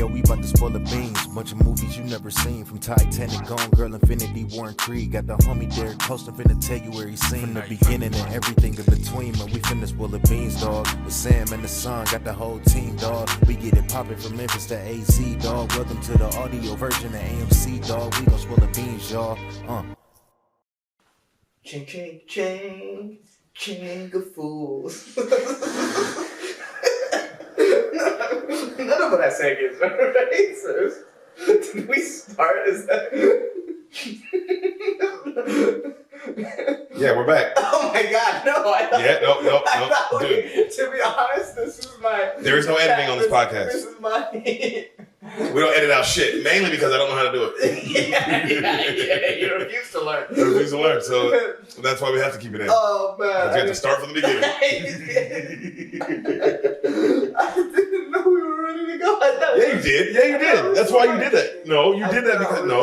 yo, we about to spoil the beans. Bunch of movies you never seen. From Titanic, Gone Girl, Infinity War, and Creed. Got the homie Deric posting, finna tell you where he's seen. From the beginning and everything in between, man, we finna spoil the beans, dog. With Sam and the son, got the whole team, dog. We get it poppin' from Memphis to AZ, dog. Welcome to the audio version of AMC, dog. We gon' spoil the beans, y'all. Ching, ching, ching, ching of fools. None of what I sang is right. So, did we start? Is that? Yeah, we're back. Oh my God, no! I thought, Yeah, no, dude. To be honest, this is my. There is no editing on this podcast. This is my. We don't edit out shit, mainly because I don't know how to do it. yeah, you refuse to learn. I refuse to learn, so that's why we have to keep it in. Oh man, We have to start from the beginning. I didn't know we were ready to go. Yeah, you did. Yeah, you did. That's why you did that. No, you did that because no.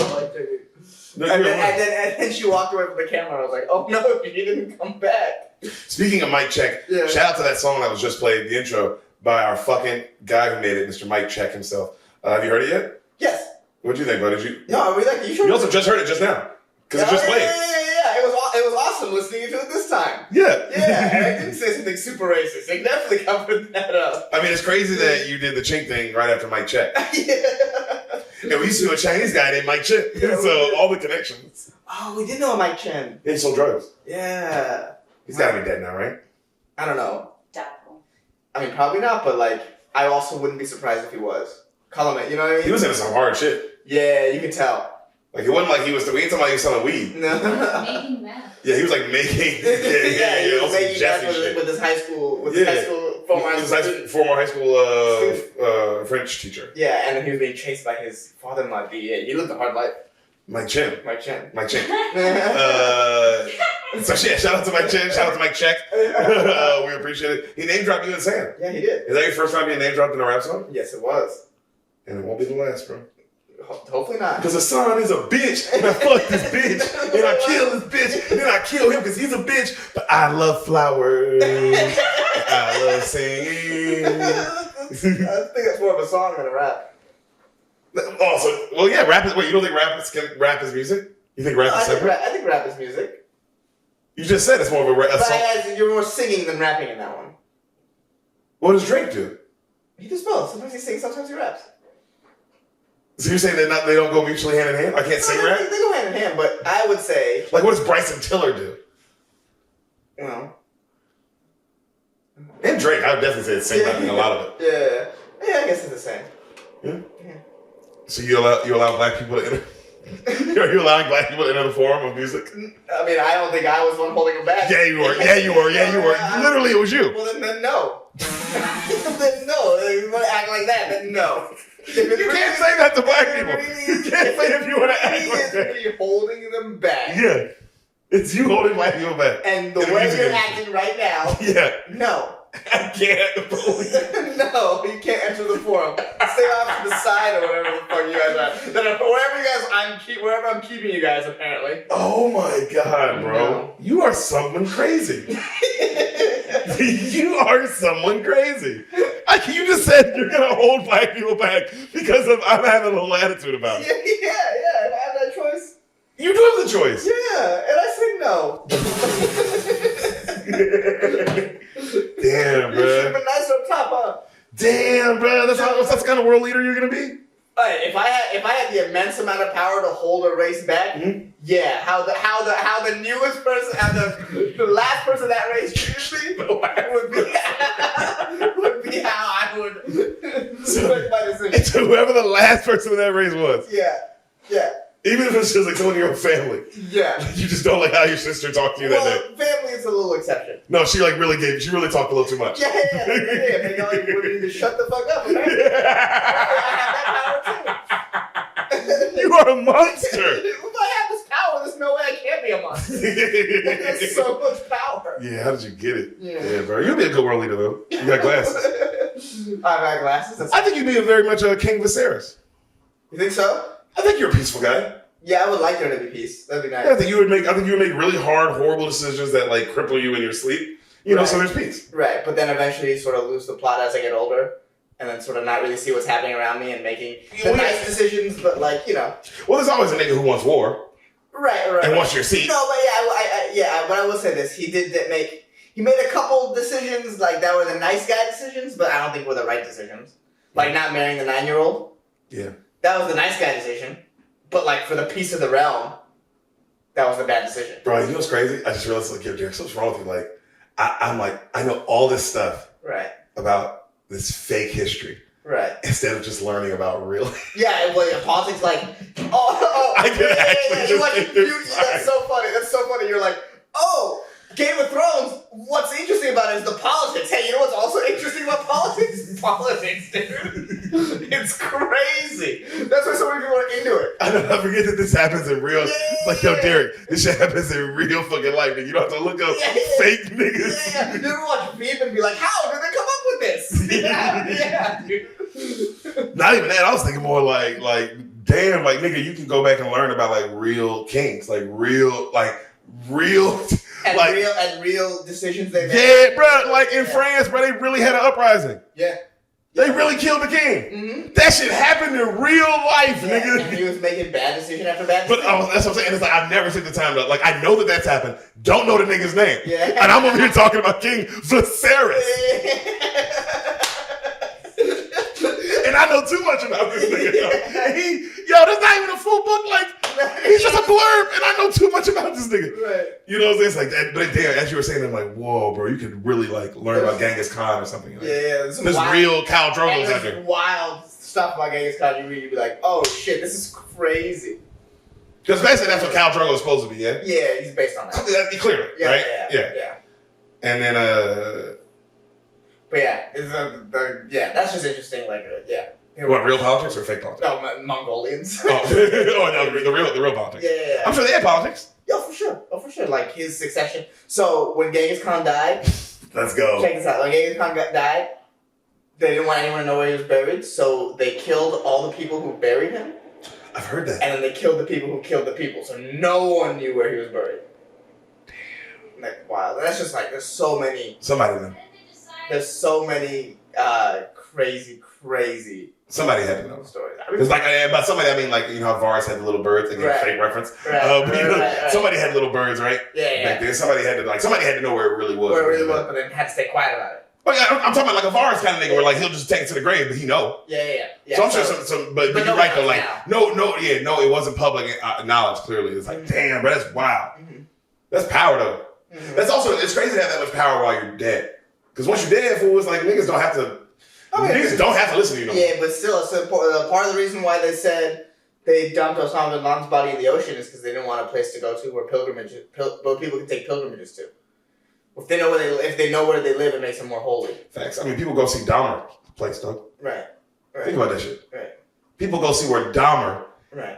And then she walked away from the camera. I was like, oh no, you didn't come back. Speaking of mic check, shout out to that song that was just played, the intro, by our fucking guy who made it, Mr. Mike Check himself. Have you heard it yet? Yes. What'd you think, bro? Did you? No, I mean, like, You also just heard it just now. Because it just played. Yeah. It was awesome listening to it this time. Yeah. Yeah, I didn't say something super racist. They definitely covered that up. I mean, it's crazy that you did the chink thing right after Mike Check. Yeah. And we used to know a Chinese guy named Mike Check. Yeah, so all the connections. Oh, we did know Mike Chen. He sold drugs. Yeah. He's gotta be dead now, right? I don't know. Doubtful. I mean, probably not, but like, I also wouldn't be surprised if he was. Call him it, you know what I mean? He was into some hard shit. Yeah, you could tell. Like, it wasn't like we ain't talking about he was selling weed. No. Making meth. Yeah, he was like making. He was also making Jesse that shit. with his high school, former high school French teacher. Yeah, and then he was being chased by his father-in-law, DA. He lived a hard life. Mike Chen. Mike Chen. So yeah, shout out to Mike Chen, shout out to Mike Check. We appreciate it. He name dropped you and Sam. Yeah, he did. Is that your first time being name dropped in a rap song? Yes, it was. And it won't be the last, bro. Hopefully not. Because the son is a bitch, and I fuck this bitch, and I kill this bitch, and then I kill him because he's a bitch. But I love flowers. I love singing. I think that's more of a song than a rap. Rap is. Wait, you don't think rap is music? You think rap is separate? I think rap is music. You just said it's more of a song. You're more singing than rapping in that one. What does Drake do? He does both. Sometimes he sings, sometimes he raps. So you're saying they don't go mutually hand in hand? I can't sing rap? They go hand in hand, but I would say... Like, what does Bryson Tiller do? You know. And Drake, I would definitely say it's the same rapping, a lot of it. Yeah, I guess it's the same. Yeah? So you allow black people to enter? Are you allowing black people to enter the forum of music? I mean, I don't think I was the one holding them back. Yeah, you were. Literally, it was you. Well, then no. Then no. If you want to act like that, then no. You can't say that to black people. You can't say if you want to act like that. Really holding them back. Yeah. It's you holding black people back. And the way you're acting right now. Yeah. No. I can't believe it. No, you can't enter the forum. Stay off to the side or whatever the fuck you guys are. Wherever I'm keeping you guys, apparently. Oh my God, bro. No. You are someone crazy. You are someone crazy. You just said you're going to hold black people back because I'm having a little attitude about it. Yeah. If I have that choice. You do have the choice. Yeah, and I say no. Damn, bro. You should have been nicer up top, huh? Damn, bro. That's the kind of world leader you're going to be? If I had the immense amount of power to hold a race back, yeah, how the newest person, how the last person that race treated me would be how I would make my decision. It's whoever the last person in that race was. Yeah. Even if it's just like someone in your family. Yeah. You just don't like how your sister talked to you that day. Family is a little exception. No, she really talked a little too much. Yeah. They need to shut the fuck up. Okay? I have that power too. You are a monster. If I have this power, there's no way I can't be a monster. There's so much power. Yeah, how did you get it? Yeah, bro. You'll be a good world leader, though. You got glasses. I got glasses. I think you'd be very much a King Viserys. You think so? I think you're a peaceful guy. Yeah, I would like there to be peace. That'd be nice. Yeah, I think you would make really hard, horrible decisions that like cripple you in your sleep. You know, so there's peace. Right, but then eventually you sort of lose the plot as I get older. and then sort of not really see what's happening around me and making the nice decisions, but like, you know. Well, there's always a nigga who wants war. Right. And wants your seat. No, but but I will say this. He made a couple decisions like that were the nice guy decisions, but I don't think were the right decisions. Like not marrying the 9-year-old. Yeah. That was the nice guy decision. But like for the peace of the realm, that was the bad decision. Bro, you know what's crazy? I just realized, like, yo, Deric, what's wrong with you? Like, I'm like, I know all this stuff about this fake history. Right. Instead of just learning about real. Yeah, well, politics, like, I could actually that's so funny. That's so funny. You're like, oh, Game of Thrones, what's interesting about it is the politics. Hey, you know what's also interesting about politics? Politics, dude. It's crazy. That's why so many people are into it. I know, I forget that this happens in real. It's like, yo, Deric, this shit happens in real fucking life. You don't have to look up fake niggas. Yeah. You ever watch Veep and be like, how did they come up with this? Yeah, dude. Not even that. I was thinking more like, damn, like, nigga, you can go back and learn about, like, real kings. Like, real. And real decisions they made. Yeah, bro. Like in France, bro, they really had an uprising. Yeah. They really killed the king. Mm-hmm. That shit happened in real life, nigga. And he was making bad decision after bad But decision. that's what I'm saying. It's like I've never took the time to, like, I know that that's happened. Don't know the nigga's name. Yeah. And I'm over here talking about King Viserys. And I know too much about this nigga. Yo, that's not even a full book. Like, he's just a blurb, and I know too much about this nigga. Right. You know what I'm saying? It's like that. But damn, as you were saying, I'm like, whoa, bro, you could really like learn about Genghis Khan or something. Like, There's real Khal Drogo's out there. Wild stuff about Genghis Khan. You read, you'd be like, oh shit, this is crazy. Because basically that's what Khal Drogo is supposed to be, yeah? Yeah, he's based on that. Clearly, right? Yeah. And then, but that's just interesting. Like, what, real politics or fake politics? No, Mongolians. No, the real politics. Yeah. I'm sure they had politics. Yeah, for sure. Like his succession. So when Genghis Khan died, let's go. Check this out. When Genghis Khan died, they didn't want anyone to know where he was buried, so they killed all the people who buried him. I've heard that. And then they killed the people who killed the people, so no one knew where he was buried. Damn. Like, wow. And that's just like, there's so many. Somebody then. There's so many crazy. Somebody had to know. Stories. It's like, by somebody, I mean, like, you know how Varus had the little birds, and fake reference. Right. Somebody had little birds, right? Yeah. Back then, somebody had to know where it really was. But then had to stay quiet about it. But yeah, I'm talking about like a Varus kind of nigga where like he'll just take it to the grave, but he know. Yeah. So I'm sure but you're right though. Like no, it wasn't public knowledge. Clearly, it's like damn, but that's wild. Mm-hmm. That's power though. Mm-hmm. That's also it's crazy to have that much power while you're dead. Because once you're dead, fool, it's like niggas don't have to. Niggas don't have to listen to you no more. Yeah, but still, part of the reason why they said they dumped Osama bin Laden's body in the ocean is because they didn't want a place to go to where people can take pilgrimages to. If they know where they live, it makes them more holy. Facts. I mean, people go see Dahmer's place, though. Right. Think about that shit. Right. People go see where Dahmer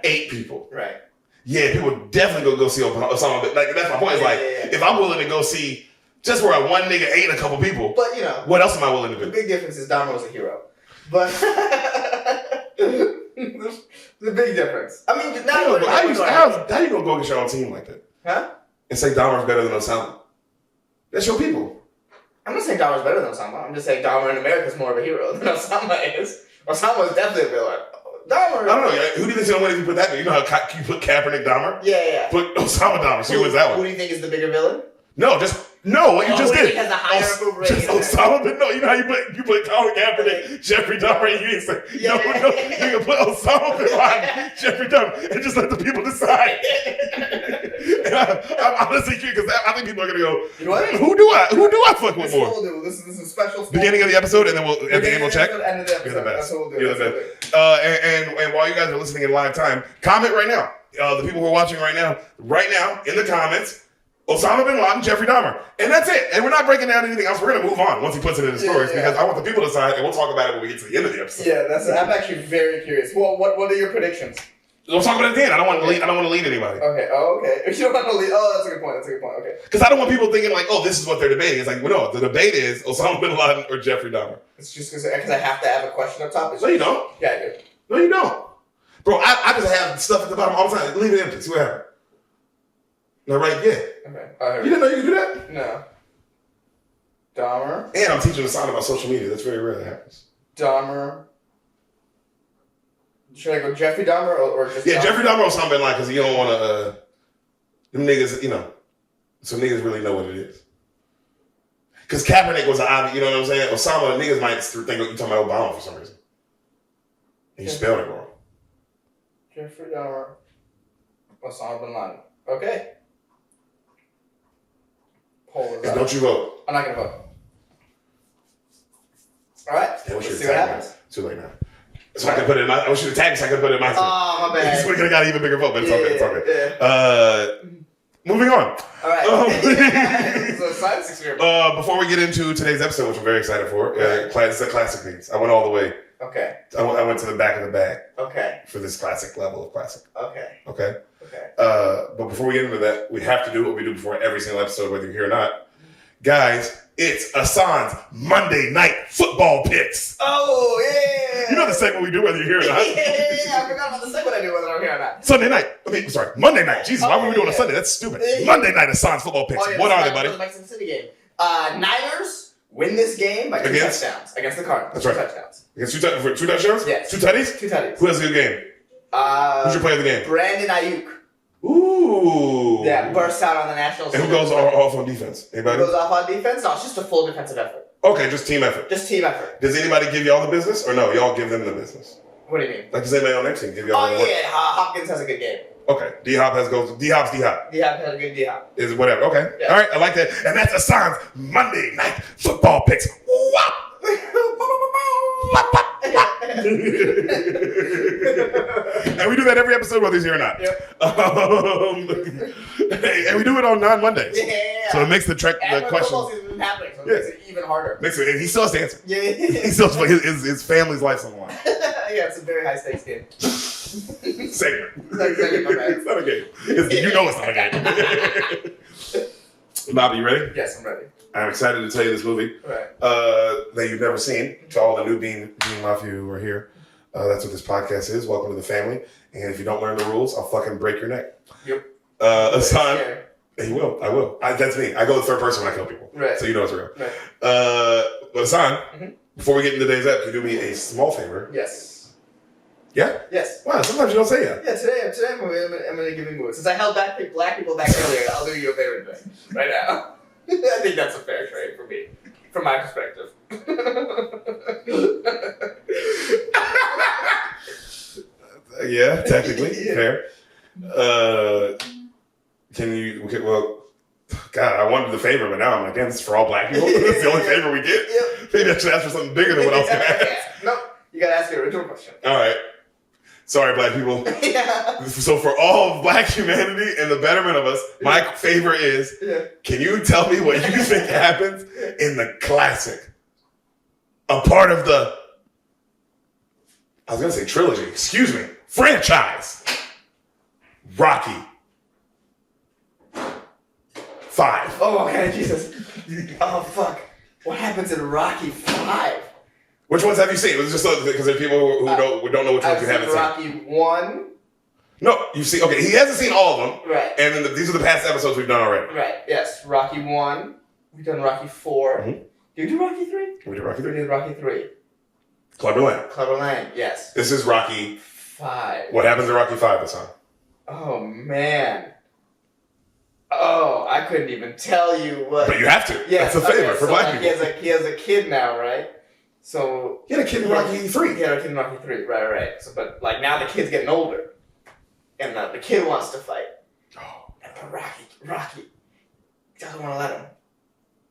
ate people. Right. Yeah, people definitely go see Osama. Like that's my point. It's if I'm willing to go see just where one nigga ate a couple people, but you know, what else am I willing to do? The big difference is Dahmer was a hero, but the big difference. I mean, how you gonna go get your own team like that? Huh? And say Dahmer's better than Osama? That's your people. I'm not saying Dahmer's better than Osama. I'm just saying Dahmer in America is more of a hero than Osama is. Osama is definitely a villain. Dahmer. I don't know. Who do you think's gonna win if you put that? You know how you put Kaepernick Dahmer? Yeah. Put Osama Dahmer. So who wins that one? Who do you think is the bigger villain? No, what you just did. Has a higher approval rating. Osama bin. No, you know how you put Colin Kaepernick, Jeffrey Dahmer, and you ain't say no. You can put Osama bin Laden, Jeffrey Dahmer, and just let the people decide. And I'm honestly curious because I think people are gonna go. You know what? Who do I fuck with more? We'll do. This is a special. Beginning of the episode, and then at the end we'll check. End of the episode. You're the best. That's what we'll do. You're the best. And while you guys are listening in live time, comment right now. The people who are watching right now in the comments. Osama bin Laden, Jeffrey Dahmer. And that's it. And we're not breaking down anything else. We're going to move on once he puts it in the stories because I want the people to decide and we'll talk about it when we get to the end of the episode. Yeah, I'm actually very curious. Well, what are your predictions? We'll talk about it at the end. I don't want to lead anybody. Okay. Oh, okay. If you don't want to lead, that's a good point. Okay. Because I don't want people thinking like, oh, this is what they're debating. It's like, well, no, the debate is Osama bin Laden or Jeffrey Dahmer. It's just because I have to have a question up top. No, you don't. Yeah, I do. No, you don't. Bro, I just have stuff at the bottom all the time. Leave it empty. See what happens. No, right? Yeah. Okay. You didn't know you could do that? No. Dahmer. And I'm teaching the sign about social media. That's very rare that happens. Dahmer. Should I go Jeffrey Dahmer or just Yeah, Dahmer? Jeffrey Dahmer or Osama bin Laden, because you don't want to. Them niggas, you know, some niggas really know what it is. Because Kaepernick was an obvious, you know what I'm saying? Osama, niggas might think you're talking about Obama for some reason. And you spelled it wrong. Jeffrey Dahmer. Osama bin Laden. Okay. Poll is And don't you vote. I'm not going to vote. All right. Yeah, Let's see what happens. Too late now. So I can put it in my. I wish you to tag so I could put it in my. Oh, my bad. So we could have got an even bigger vote, but it's okay. It's okay. Moving on. All right. So science experiment. Before we get into today's episode, which I'm very excited for, it's a classic piece. I went all the way. Okay. I went to the back of the bag. Okay. For this classic level of classic. Okay. Okay. Okay. But before we get into that, we have to do what we do before every single episode, whether you're here or not. Guys, it's Ehsan's Monday Night Football Picks. Oh, yeah. You know the segment we do whether you're here or not. Yeah, I forgot about the segment I do whether I'm here or not. Sunday night. Monday night. Jesus, why were we doing a Sunday? That's stupid. Monday night Ehsan's Football Picks. What are they, buddy? The Mexican City game. Niners win this game by 2 touchdowns against the Cardinals. That's right. 2 touchdowns. Against two touchdowns? Yes. 2 tutties? 2 tutties. Who has a good game? Who's your player of the game? Brandon Ayuk. Ooh. Yeah, burst out on the Nationals. And who goes off on defense? Anybody? Who goes off on defense? No, it's just a full defensive effort. Okay, just team effort. Just team effort. Does anybody give y'all the business, or no? Y'all give them the business? What do you mean? Like, does anybody on their team give y'all the work? Yeah, Hopkins has a good game. Okay, D-Hop D-Hop's D-Hop. D-Hop has a good D-Hop. Is whatever. Okay. Yeah. All right, I like that. And that's Ehsan's Monday Night Football Picks. Wop! And we do that every episode, whether he's here or not. Yep. And we do it on non-Mondays. Yeah. So it makes the And question. football season isn't happening, so it makes it even harder. And he still has to answer. Yeah. He still has, his family's life's on the line. Yeah, it's a very high stakes game. Segment. My bad. It's not a game. You know it's not a game. Bobby, you ready? Yes, I'm ready. I'm excited to tell you this movie Right. that you've never seen. To all the new Bean Mafia who are here, that's what this podcast is. Welcome to the family. And if you don't learn the rules, I'll fucking break your neck. Yep. Ehsan, he will. I will. That's me. I go the third person when I kill people. Right. So you know it's real. Right. Ehsan, before we get into today's episode, can you do me a small favor? Yes. Yeah? Yes. Wow, sometimes you don't say yeah. Yeah, today I'm going to give you moves. Since I held back black people back earlier, I'll do you a favor today. Right now. I think that's a fair trade for me. From my perspective. Yeah, technically. Yeah. Fair. Can you, okay, well, God, I wanted the favor, but now I'm like, damn, this is for all black people? That's the only favor we get? Yep. Maybe I should ask for something bigger than what I was going to ask. No, you got to ask the original question. All right. Sorry, black people. Yeah. So for all of black humanity and the betterment of us, my favor is, can you tell me what you think happens in the classic? A part of the, I was going to say trilogy, excuse me, franchise. Rocky 5. Oh, okay, Jesus. Oh, fuck. What happens in Rocky 5? Which ones have you seen? It was just because there are people who don't know which ones you haven't seen. Rocky 1. No, you've seen. Okay, he hasn't seen all of them. Right. And then these are the past episodes we've done already. Right. Yes. Rocky 1. We've done Rocky 4. Mm-hmm. Did you do Rocky 3? We did Rocky We 3. did Rocky 3. Clubber Lang. Clubber Lang. Yes. This is Rocky 5. What happens in Rocky 5 this time? Oh man. Oh, I couldn't even tell you what. But you have to. Yes, That's a favor for black people. He has a kid now, right? So He had a kid in Rocky 3. He had a kid in Rocky 3, right. So, but like now the kid's getting older, and the kid wants to fight. Oh. And but Rocky doesn't want to let him.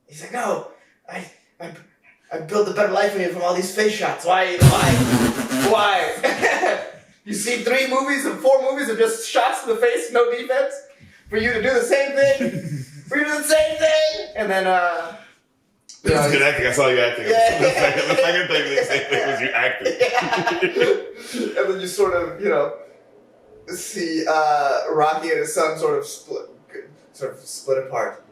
He's like, no, I built a better life for you from all these face shots. Why? You see 3 movies and 4 movies of just shots to the face, no defense, for you to do the same thing, and then This is good acting. I saw you acting. Yeah. The second thing the same thing was you acting. Yeah. And then you sort of, see Rocky and his son sort of split apart.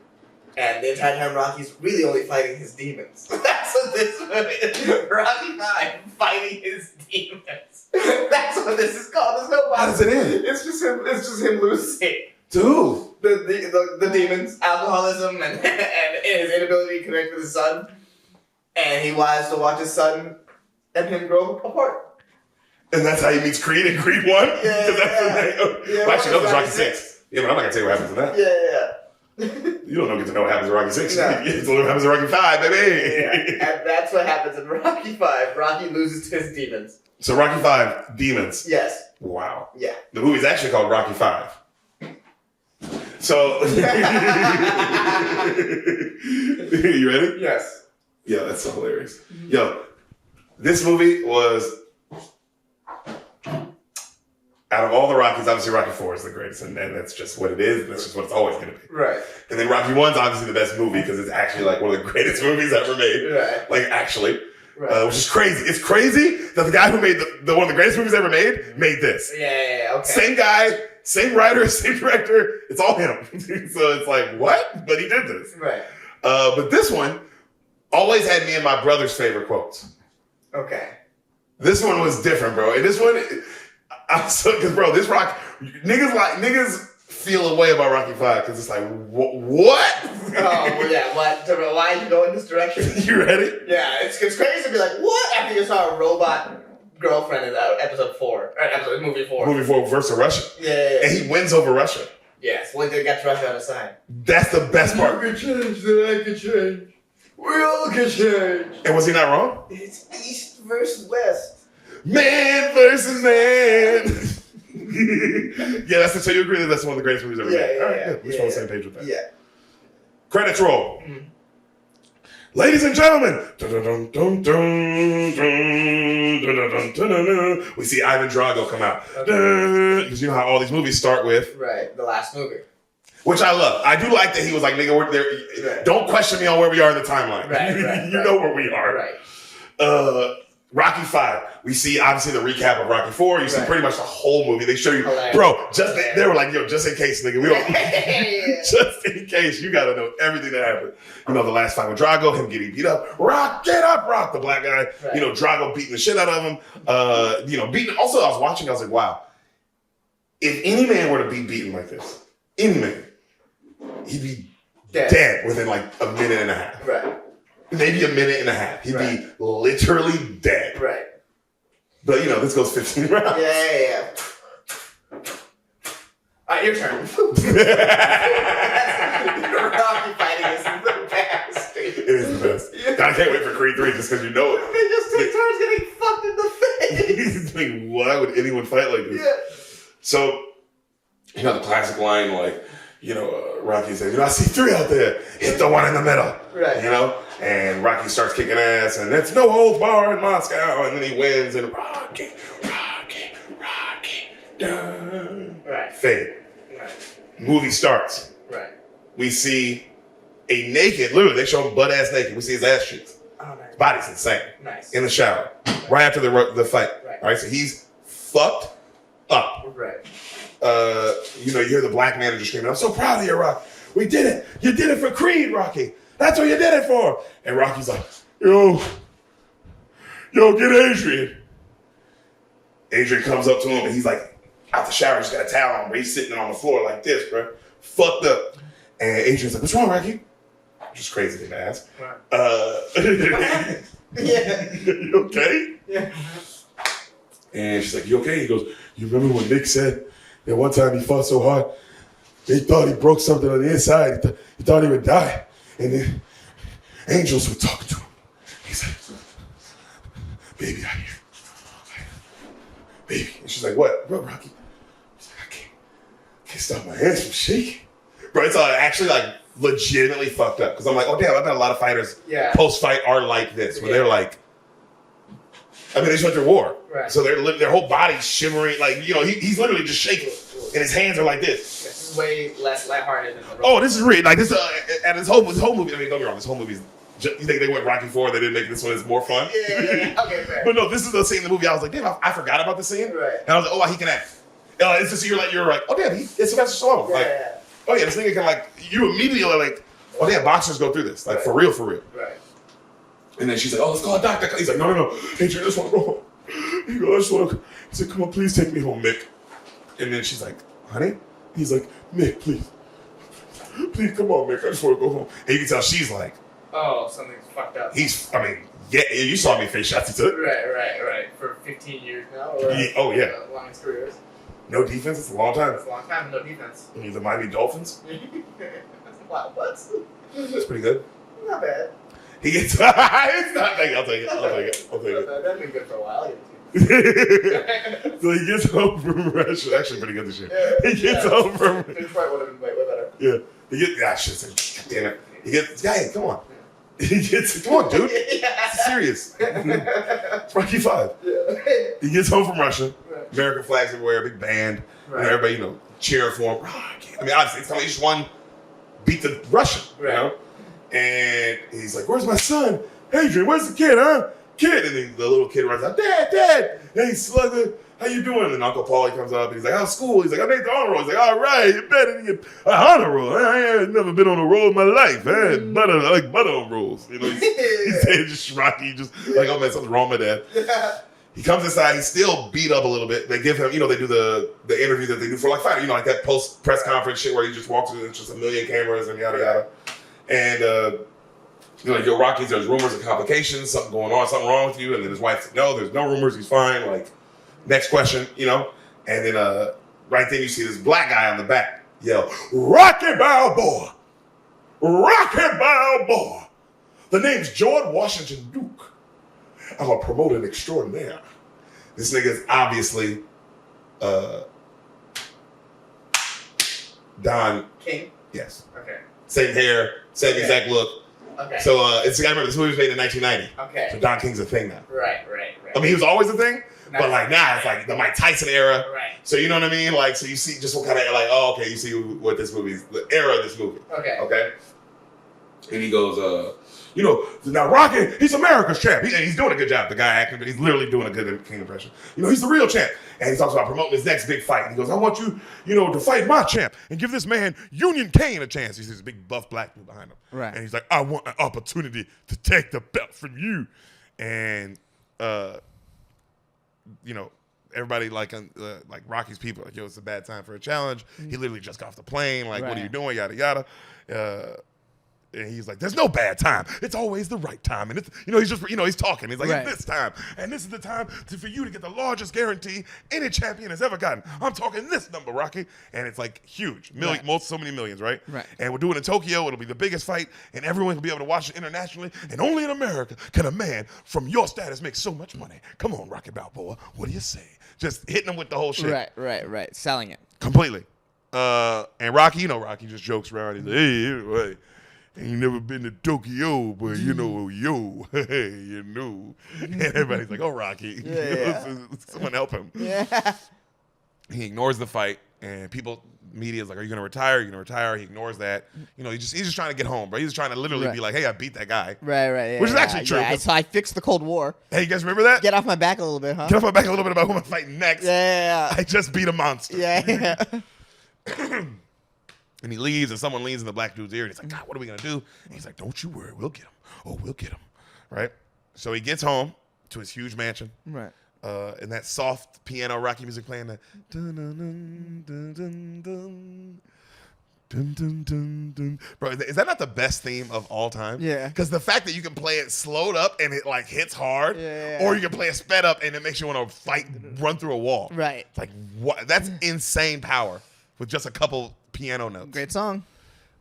And the entire time Rocky's really only fighting his demons. That's what this movie is. Rocky 5 fighting his demons. That's what this is called. There's no. How does it end? It's just him losing. Dude. The demons, alcoholism, and his inability to connect with his son. And he wants to watch his son and him grow apart. And that's how he meets Creed in Creed 1? Yeah. Well, actually, no, there's Rocky 6. Yeah, but I'm not going to tell you what happens in that. Yeah. You don't get to know what happens in Rocky 6. No. You get to know what happens in Rocky 5, baby. Yeah. And that's what happens in Rocky 5. Rocky loses his demons. So Rocky 5, Demons. Yes. Wow. Yeah. The movie's actually called Rocky 5. So, you ready? Yes. Yeah, that's so hilarious. Yo, this movie was, out of all the Rockies, obviously Rocky 4 is the greatest, and that's just what it is, and that's just what it's always going to be. Right. And then Rocky 1's obviously the best movie because it's actually like one of the greatest movies ever made. Right. Like, actually. Right. Which is crazy. It's crazy that the guy who made the one of the greatest movies ever made this. Yeah, okay. Same guy, same writer, same director. It's all him. So it's like, what? But he did this. Right. But this one always had me and my brother's favorite quotes. Okay. This one was different, bro. And this one, because bro, this niggas feel a way about Rocky 5 because it's like, what? Oh, well, yeah. What? Why are you going this direction? You ready? Yeah, it's crazy to be like, what? After you saw a robot girlfriend in episode 4, or movie 4. Movie 4 versus Russia. Yeah. And he wins over Russia. Yes, when they got Russia on the side. That's the best part. You can change, then I can change. We all can change. And was he not wrong? It's East versus West. Man versus man. Yeah, so you agree that that's one of the greatest movies ever made? Yeah, All right, good. We're on the same page with that. Yeah. Credits roll. Mm-hmm. Ladies and gentlemen, we see Ivan Drago come out. Because you know how all these movies start with. Right, the last movie. Which I love. I do like that he was like, nigga, we're there. Right. Don't question me on where we are in the timeline. Right, You know where we are. Right. Rocky 5. We see obviously the recap of Rocky 4. You see pretty much the whole movie. They show you, Hilarious. bro. They were like, yo, just in case, nigga, we don't. Just in case, you gotta know everything that happened. You know, the last fight with Drago, him getting beat up. Rock, get up, Rock, the black guy. Right. You know, Drago beating the shit out of him. You know, beating. Also, I was watching. I was like, wow. If any man were to be beaten like this, any man, he'd be dead within like a minute and a half. Right. Maybe a minute and a half. He'd be literally dead. Right. But, you know, this goes 15 rounds. Yeah. All right, your turn. Rocky fighting is the best. It is the best. I can't wait for Creed 3 just because you know it. They just take turns getting fucked in the face. Like, why would anyone fight like this? Yeah. So, you know, the classic line, like, you know, Rocky says, you know, I see 3 out there. Hit the one in the middle. Right. You know? And Rocky starts kicking ass, and it's no holds barred in Moscow, and then he wins, and Rocky, done. Right. Fade. Right. Movie starts. Right. We see a naked, literally, they show him butt ass naked. We see his ass cheeks. Oh, nice. Body's insane. Nice. In the shower. Right after the fight. Right. All right, so he's fucked up. Right. You know, you hear the black manager screaming, I'm so proud of you, Rocky. We did it. You did it for Creed, Rocky. That's what you did it for. And Rocky's like, yo, get Adrian. Adrian comes up to him and he's like, out the shower, he's got a towel on, but he's sitting on the floor like this, bro. Fucked up. And Adrian's like, what's wrong, Rocky? Which is crazy thing to ask. Right. Yeah. You okay? Yeah. And she's like, you okay? He goes, you remember when Nick said that one time he fought so hard, they thought he broke something on the inside. He thought he would die. And then angels were talking to him. He's like, baby, I hear. Baby. And she's like, what? Bro, Rocky. He's like, I can't stop my hands from shaking. Bro, it's actually like legitimately fucked up. Because I'm like, oh damn, I bet a lot of fighters post-fight are like this. Where they're like, I mean, they just went through war. Right. So their whole body's shivering. Like, you know, he's literally just shaking. And his hands are like this. This is way less lighthearted than the Rocky. Oh, this is real. Like this, and this whole movie. I mean, don't get me wrong. This whole movie's. You think they went Rocky 4? They didn't make this one as more fun. Yeah. Okay, fair. But no, this is the scene in the movie. I was like, damn, I forgot about the scene. Right. And I was like, oh, wow, he can act. It's just you're like, oh damn, it's Sylvester Stallone. Like, oh yeah, this nigga can like. You immediately are like, oh damn, boxers go through this, like for real. Right. And then she's like, oh, let's call a doctor. He's like, no, Adrian, I just want to go home. He goes, I just want to. He said, come on, please take me home, Mick. And then she's like, honey. He's like, Mick, please, come on, Mick. I just want to go home. And you can tell she's like, oh, something's fucked up. Yeah, you saw me face shots he took. Right. For 15 years now. Or, Oh, yeah. Longest careers. No defense? It's a long time. That's a long time, no defense. He's the Miami Dolphins. Wow, what? That's pretty good. Not bad. He gets... it's not bad. I'll take it. That's been good for a while. So he gets home from Russia. Actually, pretty good this year. He gets home from... Detroit would have been way better. Yeah. He gets... Ah, shit. Damn it. He gets... Hey, come on. He gets... Come on, dude. It's serious. It's Rocky 5. Yeah. He gets home from Russia. American flags everywhere, big band. Right. And everybody, cheering for him. I mean, obviously, he just won, beat the Russian, And he's like, "Where's my son? Adrian, where's the kid, huh? Kid." And then the little kid runs out, Dad. And he's slugging. How you doing? And Uncle Paulie comes up and he's like, "How's school?" He's like, "I made the honor roll." He's like, "All right, you better get an honor roll. I ain't never been on a roll in my life. I like butter on rolls." He's saying just Rocky, just like, "Oh man, something's wrong with that." He comes inside. He's still beat up a little bit. They give him, they do the interview that they do for like fighter, like that post press conference shit where he just walks in, it's just a million cameras and yada yada. And yo, Rocky, there's rumors of complications, something going on, something wrong with you. And then his wife said, "No, there's no rumors. He's fine." Like, next question, And then right then you see this black guy on the back yell, "Rocky Balboa, Rocky Balboa. The name's George Washington Duke. I'm a promoter extraordinaire." This nigga is obviously Don King? Yes. Okay. Same hair, same exact look. Okay. So I remember this movie was made in 1990. Okay. So Don King's a thing now. Right. I mean, he was always a thing, but like now it's like the Mike Tyson era. Right. So you know what I mean? Like, so you see just what kind of you see what this movie is, the era of this movie. Okay. And he goes, now Rocky, he's America's champ. He's doing a good job. The guy acting, he's literally doing a good King impression. He's the real champ. And he talks about promoting his next big fight. And he goes, "I want you, to fight my champ and give this man Union Kane a chance." He sees this big buff black dude behind him. Right. And he's like, "I want an opportunity to take the belt from you." And, everybody like Rocky's people, like, "Yo, it's a bad time for a challenge." He literally just got off the plane. Like, "What are you doing?" Yada, yada. And he's like, "There's no bad time. It's always the right time." And it's, he's just, he's talking. He's like, "It's this time. And this is the time for you to get the largest guarantee any champion has ever gotten. I'm talking this number, Rocky." And it's like huge. So many millions, right? Right. And we're doing it in Tokyo. It'll be the biggest fight. And everyone will be able to watch it internationally. And only in America can a man from your status make so much money. Come on, Rocky Balboa. What do you say? Just hitting him with the whole shit. Right. Selling it. Completely. And Rocky, Rocky just jokes around. He's like, "Hey, ain't never been to Tokyo, but yo, And everybody's like, "Oh, Rocky." Someone help him. Yeah. He ignores the fight, and media's like, "Are you gonna retire? He ignores that. He's just trying to get home, bro. He's just trying to literally be like, "Hey, I beat that guy." Right. Yeah, which is actually true. Yeah. So I fixed the Cold War. Hey, you guys remember that? Get off my back a little bit, huh? Get off my back a little bit about who I'm fighting next. Yeah. I just beat a monster. Yeah. And he leaves, and someone leans in the black dude's ear, and he's like, "God, what are we going to do?" And he's like, "Don't you worry, we'll get him. Oh, we'll get him." Right? So he gets home to his huge mansion. Right. And that soft piano Rocky music playing, that dun dun dun dun dun dun dun dun dun dun. Bro, is that not the best theme of all time? Yeah. Because the fact that you can play it slowed up and it like hits hard, or you can play it sped up and it makes you want to fight, run through a wall. Right. It's like, what? That's insane power with just a couple piano notes. Great song.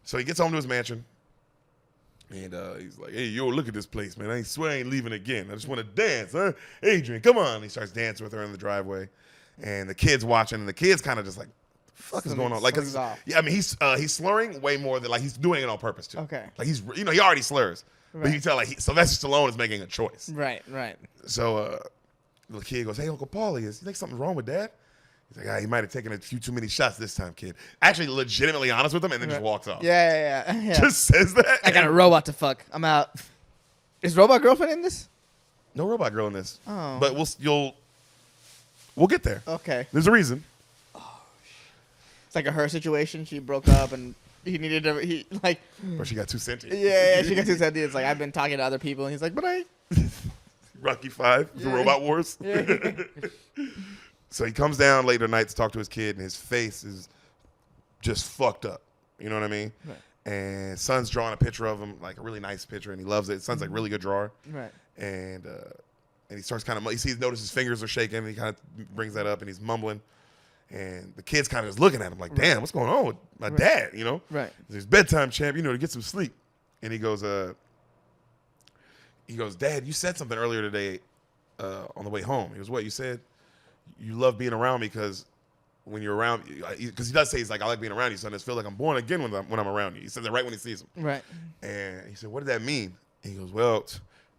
So he gets home to his mansion, and he's like, "Hey, yo, look at this place, man. I swear I ain't leaving again. I just want to dance, huh? Adrian, come on." And he starts dancing with her in the driveway, and the kid's watching, and the kid's kind of just like, "The fuck is going on?" Like, yeah, I mean, he's slurring way more than, like, he's doing it on purpose too. Okay. Like, he already slurs, but you can tell, like, Sylvester Stallone is making a choice. Right. So the kid goes, "Hey, Uncle Paulie, you think something's wrong with Dad?" He's like, "He might have taken a few too many shots this time, kid." Actually, legitimately honest with him, and then just walks off. Yeah. Just says that. I got a robot to fuck. I'm out. Is Robot Girlfriend in this? No robot girl in this. Oh. But we'll get there. Okay. There's a reason. It's like a her situation. She broke up and he needed to, Or she got too sentient. Yeah, she got too sentient. It's like, I've been talking to other people, and he's like, but I... Rocky 5, the Robot Wars. Yeah. So he comes down later tonight to talk to his kid, and his face is just fucked up. You know what I mean? Right. And son's drawing a picture of him, like a really nice picture, and he loves it. Son's like a really good drawer. Right. and he starts kind of, notices his fingers are shaking, and he kind of brings that up, and he's mumbling, and the kid's kind of just looking at him like, damn, what's going on with my dad, you know? Right. It's bedtime, champ, you know, to get some sleep. And he goes, Dad, you said something earlier today on the way home. He goes, what? You said you love being around me because when you're around, because he does say, he's like, I like being around you, son. I just feel like I'm born again when I'm around you. He says that right when he sees him. Right. And he said, what did that mean? And he goes, well,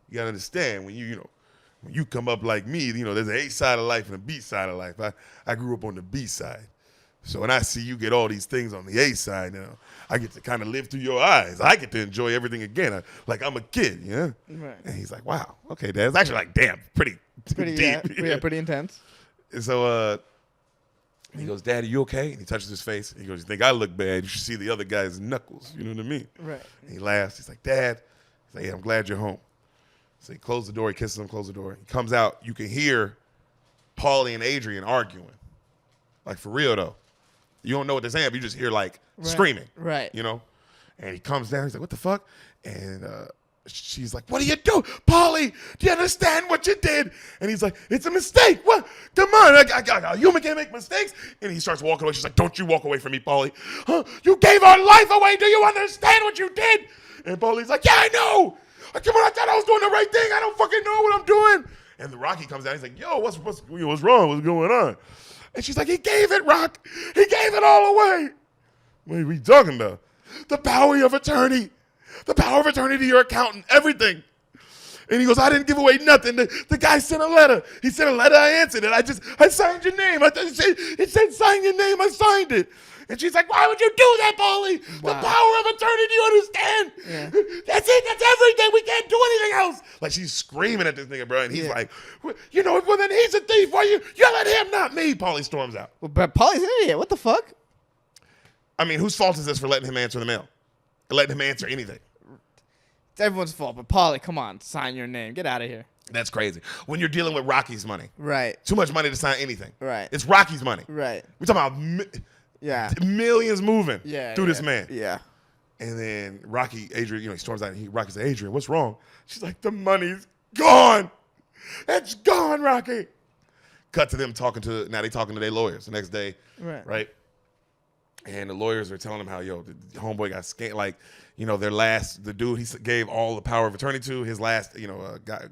you got to understand, when when you come up like me, you know, there's an A side of life and a B side of life. I grew up on the B side. So when I see you get all these things on the A side, you know, I get to kind of live through your eyes. I get to enjoy everything again. Like I'm a kid, you know? Right. And he's like, wow, okay, Dad. It's actually like, damn, pretty deep. Yeah, pretty intense. And so he goes, Dad, are you okay? And he touches his face. He goes, you think I look bad? You should see the other guy's knuckles. You know what I mean? Right. And he laughs. He's like, Dad. He's like, yeah, I'm glad you're home. So he closed the door. He kisses him, close the door. He comes out. You can hear Paulie and Adrian arguing. Like, for real, though. You don't know what they're saying, but you just hear, like, screaming. Right. You know? And he comes down. He's like, what the fuck? And she's like, what do you do? Paulie, do you understand what you did? And he's like, it's a mistake. What? Come on. A human can't make mistakes. And he starts walking away. She's like, don't you walk away from me, Paulie. Huh? You gave our life away. Do you understand what you did? And Paulie's like, yeah, I know. Come on, I thought I was doing the right thing. I don't fucking know what I'm doing. And the Rocky comes down. He's like, yo, what's wrong? What's going on? And she's like, he gave it, Rock. He gave it all away. What are we talking about? The power of attorney. The power of attorney to your accountant. Everything. And he goes, I didn't give away nothing. The guy sent a letter. He sent a letter. I answered it. I signed your name. It said sign your name. I signed it. And she's like, why would you do that, Paulie? Wow. The power of attorney, do you understand? Yeah. That's it. That's everything. We can't do anything else. Like, she's screaming at this nigga, bro. And he's like, you know, well, then he's a thief. Why you yell at him, not me? Paulie storms out. Well, but Paulie's an idiot. What the fuck? I mean, whose fault is this for letting him answer the mail? Letting him answer anything? It's everyone's fault. But Paulie, come on. Sign your name. Get out of here. That's crazy. When you're dealing with Rocky's money. Right. Too much money to sign anything. Right. It's Rocky's money. Right. We're talking about millions moving through this man. Yeah. And then Adrian, you know, he storms out and Rocky says, Adrian, what's wrong? She's like, the money's gone. It's gone, Rocky. Cut to them talking to their lawyers the next day. Right. And the lawyers are telling them how, the homeboy got scammed. Like, you know, the dude he gave all the power of attorney to, his last,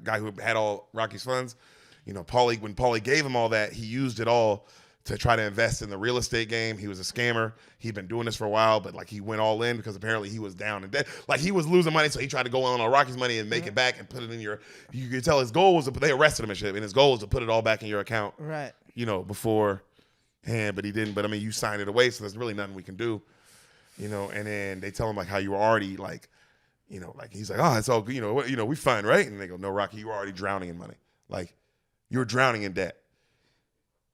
guy who had all Rocky's funds. You know, when Paulie gave him all that, he used it all to try to invest in the real estate game. He was a scammer. He'd been doing this for a while, but like he went all in because apparently he was down and dead. Like he was losing money, so he tried to go on Rocky's money and make it back and put it in you could tell his goal was they arrested him and shit, and his goal was to put it all back in your account. Right. You know, beforehand, but he didn't. But I mean, you signed it away, so there's really nothing we can do. You know, and then they tell him like how you were already like, like he's like, oh, it's all good, we fine, right? And they go, no, Rocky, you were already drowning in money. Like you were drowning in debt.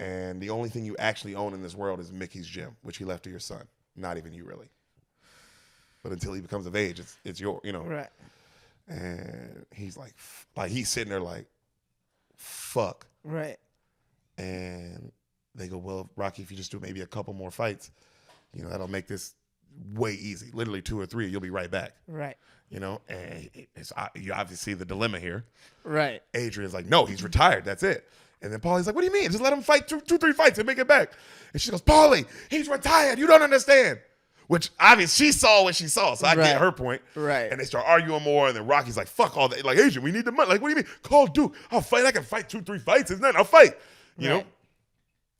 And the only thing you actually own in this world is Mickey's gym, which he left to your son. Not even you, really. But until he becomes of age, it's your, Right. And he's like he's sitting there like, fuck. Right. And they go, well, Rocky, if you just do maybe a couple more fights, that'll make this way easy. Literally 2 or 3, you'll be right back. Right. And you obviously see the dilemma here. Right. Adrian's like, no, he's retired. That's it. And then Paulie's like, what do you mean? Just let him fight 3 fights and make it back. And she goes, Paulie, he's retired. You don't understand. Which, obviously, she saw what she saw. So I get her point. Right. And they start arguing more. And then Rocky's like, fuck all that. Like, Adrian, we need the money. Like, what do you mean? Call Duke. I'll fight. I can fight 2, 3 fights. It's nothing. I'll fight. You know?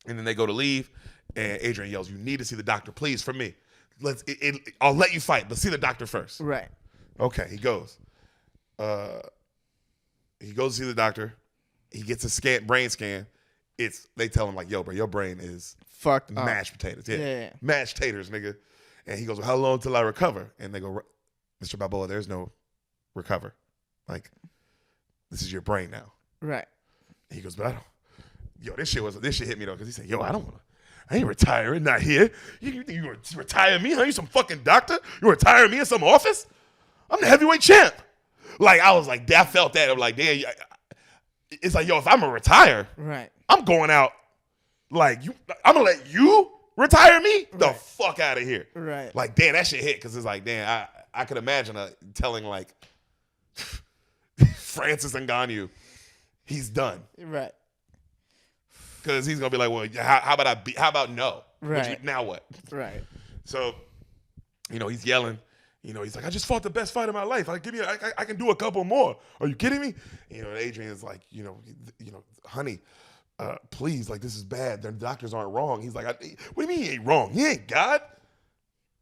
And then they go to leave. And Adrian yells, you need to see the doctor, please, for me. I'll let you fight, but see the doctor first. Right. Okay, he goes. He goes to see the doctor. He gets a brain scan. They tell him like, yo, bro, your brain is fucked mashed potatoes. Yeah. Mashed taters, nigga. And he goes, well, how long till I recover? And they go, Mr. Balboa, there's no recover. Like, this is your brain now. Right. And he goes, but I don't. Yo, this shit hit me though, because he said, yo, I ain't retiring, not here. You think you gonna retire me, huh? You some fucking doctor? You retire me in some office? I'm the heavyweight champ. Like, I was like, I felt that. I'm like, damn, it's like, yo, if I'm gonna retire, right, I'm going out like you. I'm gonna let you retire me the fuck out of here. Right. Like, damn, that shit hit because it's like, damn, I could imagine telling like Francis Ngannou, he's done. Right. Because he's gonna be like, well, how about no? Right. Now what? Right. So, he's yelling. He's like, I just fought the best fight of my life. I can do a couple more. Are you kidding me? And Adrian's like, honey, please, like, this is bad. The doctors aren't wrong. He's like, what do you mean he ain't wrong? He ain't God.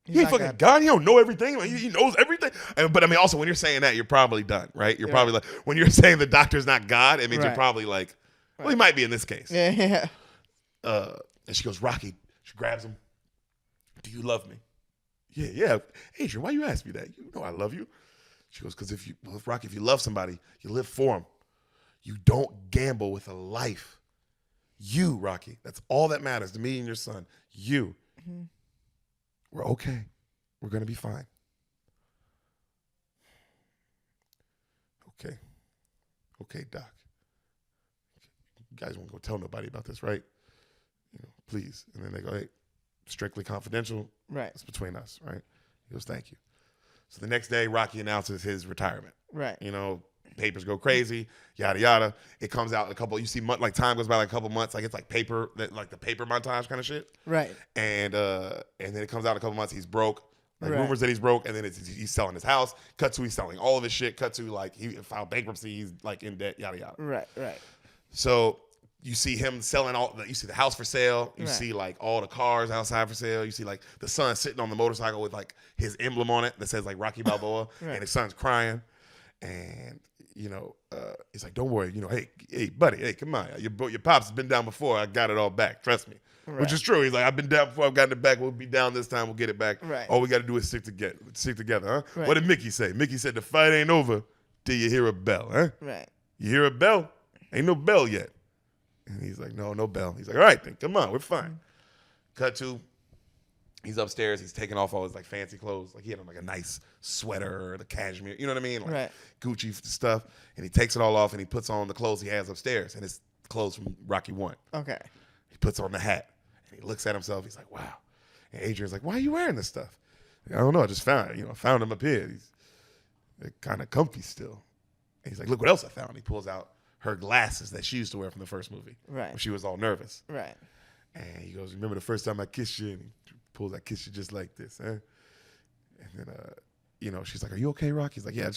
He ain't fucking God. He don't know everything. Like, he knows everything. But I mean, also, when you're saying that, you're probably done, right? You're probably like, when you're saying the doctor's not God, it means you're probably like, well, he might be in this case. Yeah. And she goes, Rocky. She grabs him. Do you love me? Yeah. Adrian, why you ask me that? You know I love you. She goes, because Rocky, if you love somebody, you live for them. You don't gamble with a life. You, Rocky. That's all that matters to me and your son. You. Mm-hmm. We're okay. We're going to be fine. Okay, Doc. You guys won't go tell nobody about this, right? Please. And then they go, hey, strictly confidential. Right. It's between us, right? He goes, thank you. So the next day, Rocky announces his retirement. Right. Papers go crazy, yada, yada. It comes out in a couple, you see, time goes by like a couple months, like it's like paper, like the paper montage kind of shit. Right. And then it comes out in a couple months, he's broke. Like rumors that he's broke, and then he's selling his house. Cut to he's selling all of his shit. Cut to like he filed bankruptcy, he's like in debt, yada, yada. Right. So you see him selling you see the house for sale. You see like all the cars outside for sale. You see like the son sitting on the motorcycle with like his emblem on it that says like Rocky Balboa, and his son's crying. And, he's like, don't worry, hey, buddy, hey, come on. Your pops has been down before. I got it all back. Trust me. Right. Which is true. He's like, I've been down before. I've gotten it back. We'll be down this time. We'll get it back. Right. All we got to do is stick together, huh? Right. What did Mickey say? Mickey said the fight ain't over till you hear a bell, huh? Right. You hear a bell? Ain't no bell yet. And he's like, no bell. He's like, all right, then, come on. We're fine. Mm-hmm. Cut to, he's upstairs. He's taking off all his like fancy clothes. Like he had on like a nice sweater or the cashmere. You know what I mean? Like Gucci stuff. And he takes it all off and he puts on the clothes he has upstairs. And it's clothes from Rocky 1. Okay. He puts on the hat. And he looks at himself. He's like, wow. And Adrian's like, why are you wearing this stuff? I don't know. I just found it. I found him up here. They're kind of comfy still. And he's like, look what else I found. He pulls out her glasses that she used to wear from the first movie. Right. When she was all nervous. Right. And he goes, remember the first time I kissed you? And he pulls, I kissed you just like this, huh? And then, she's like, are you okay, Rock? He's like, yeah,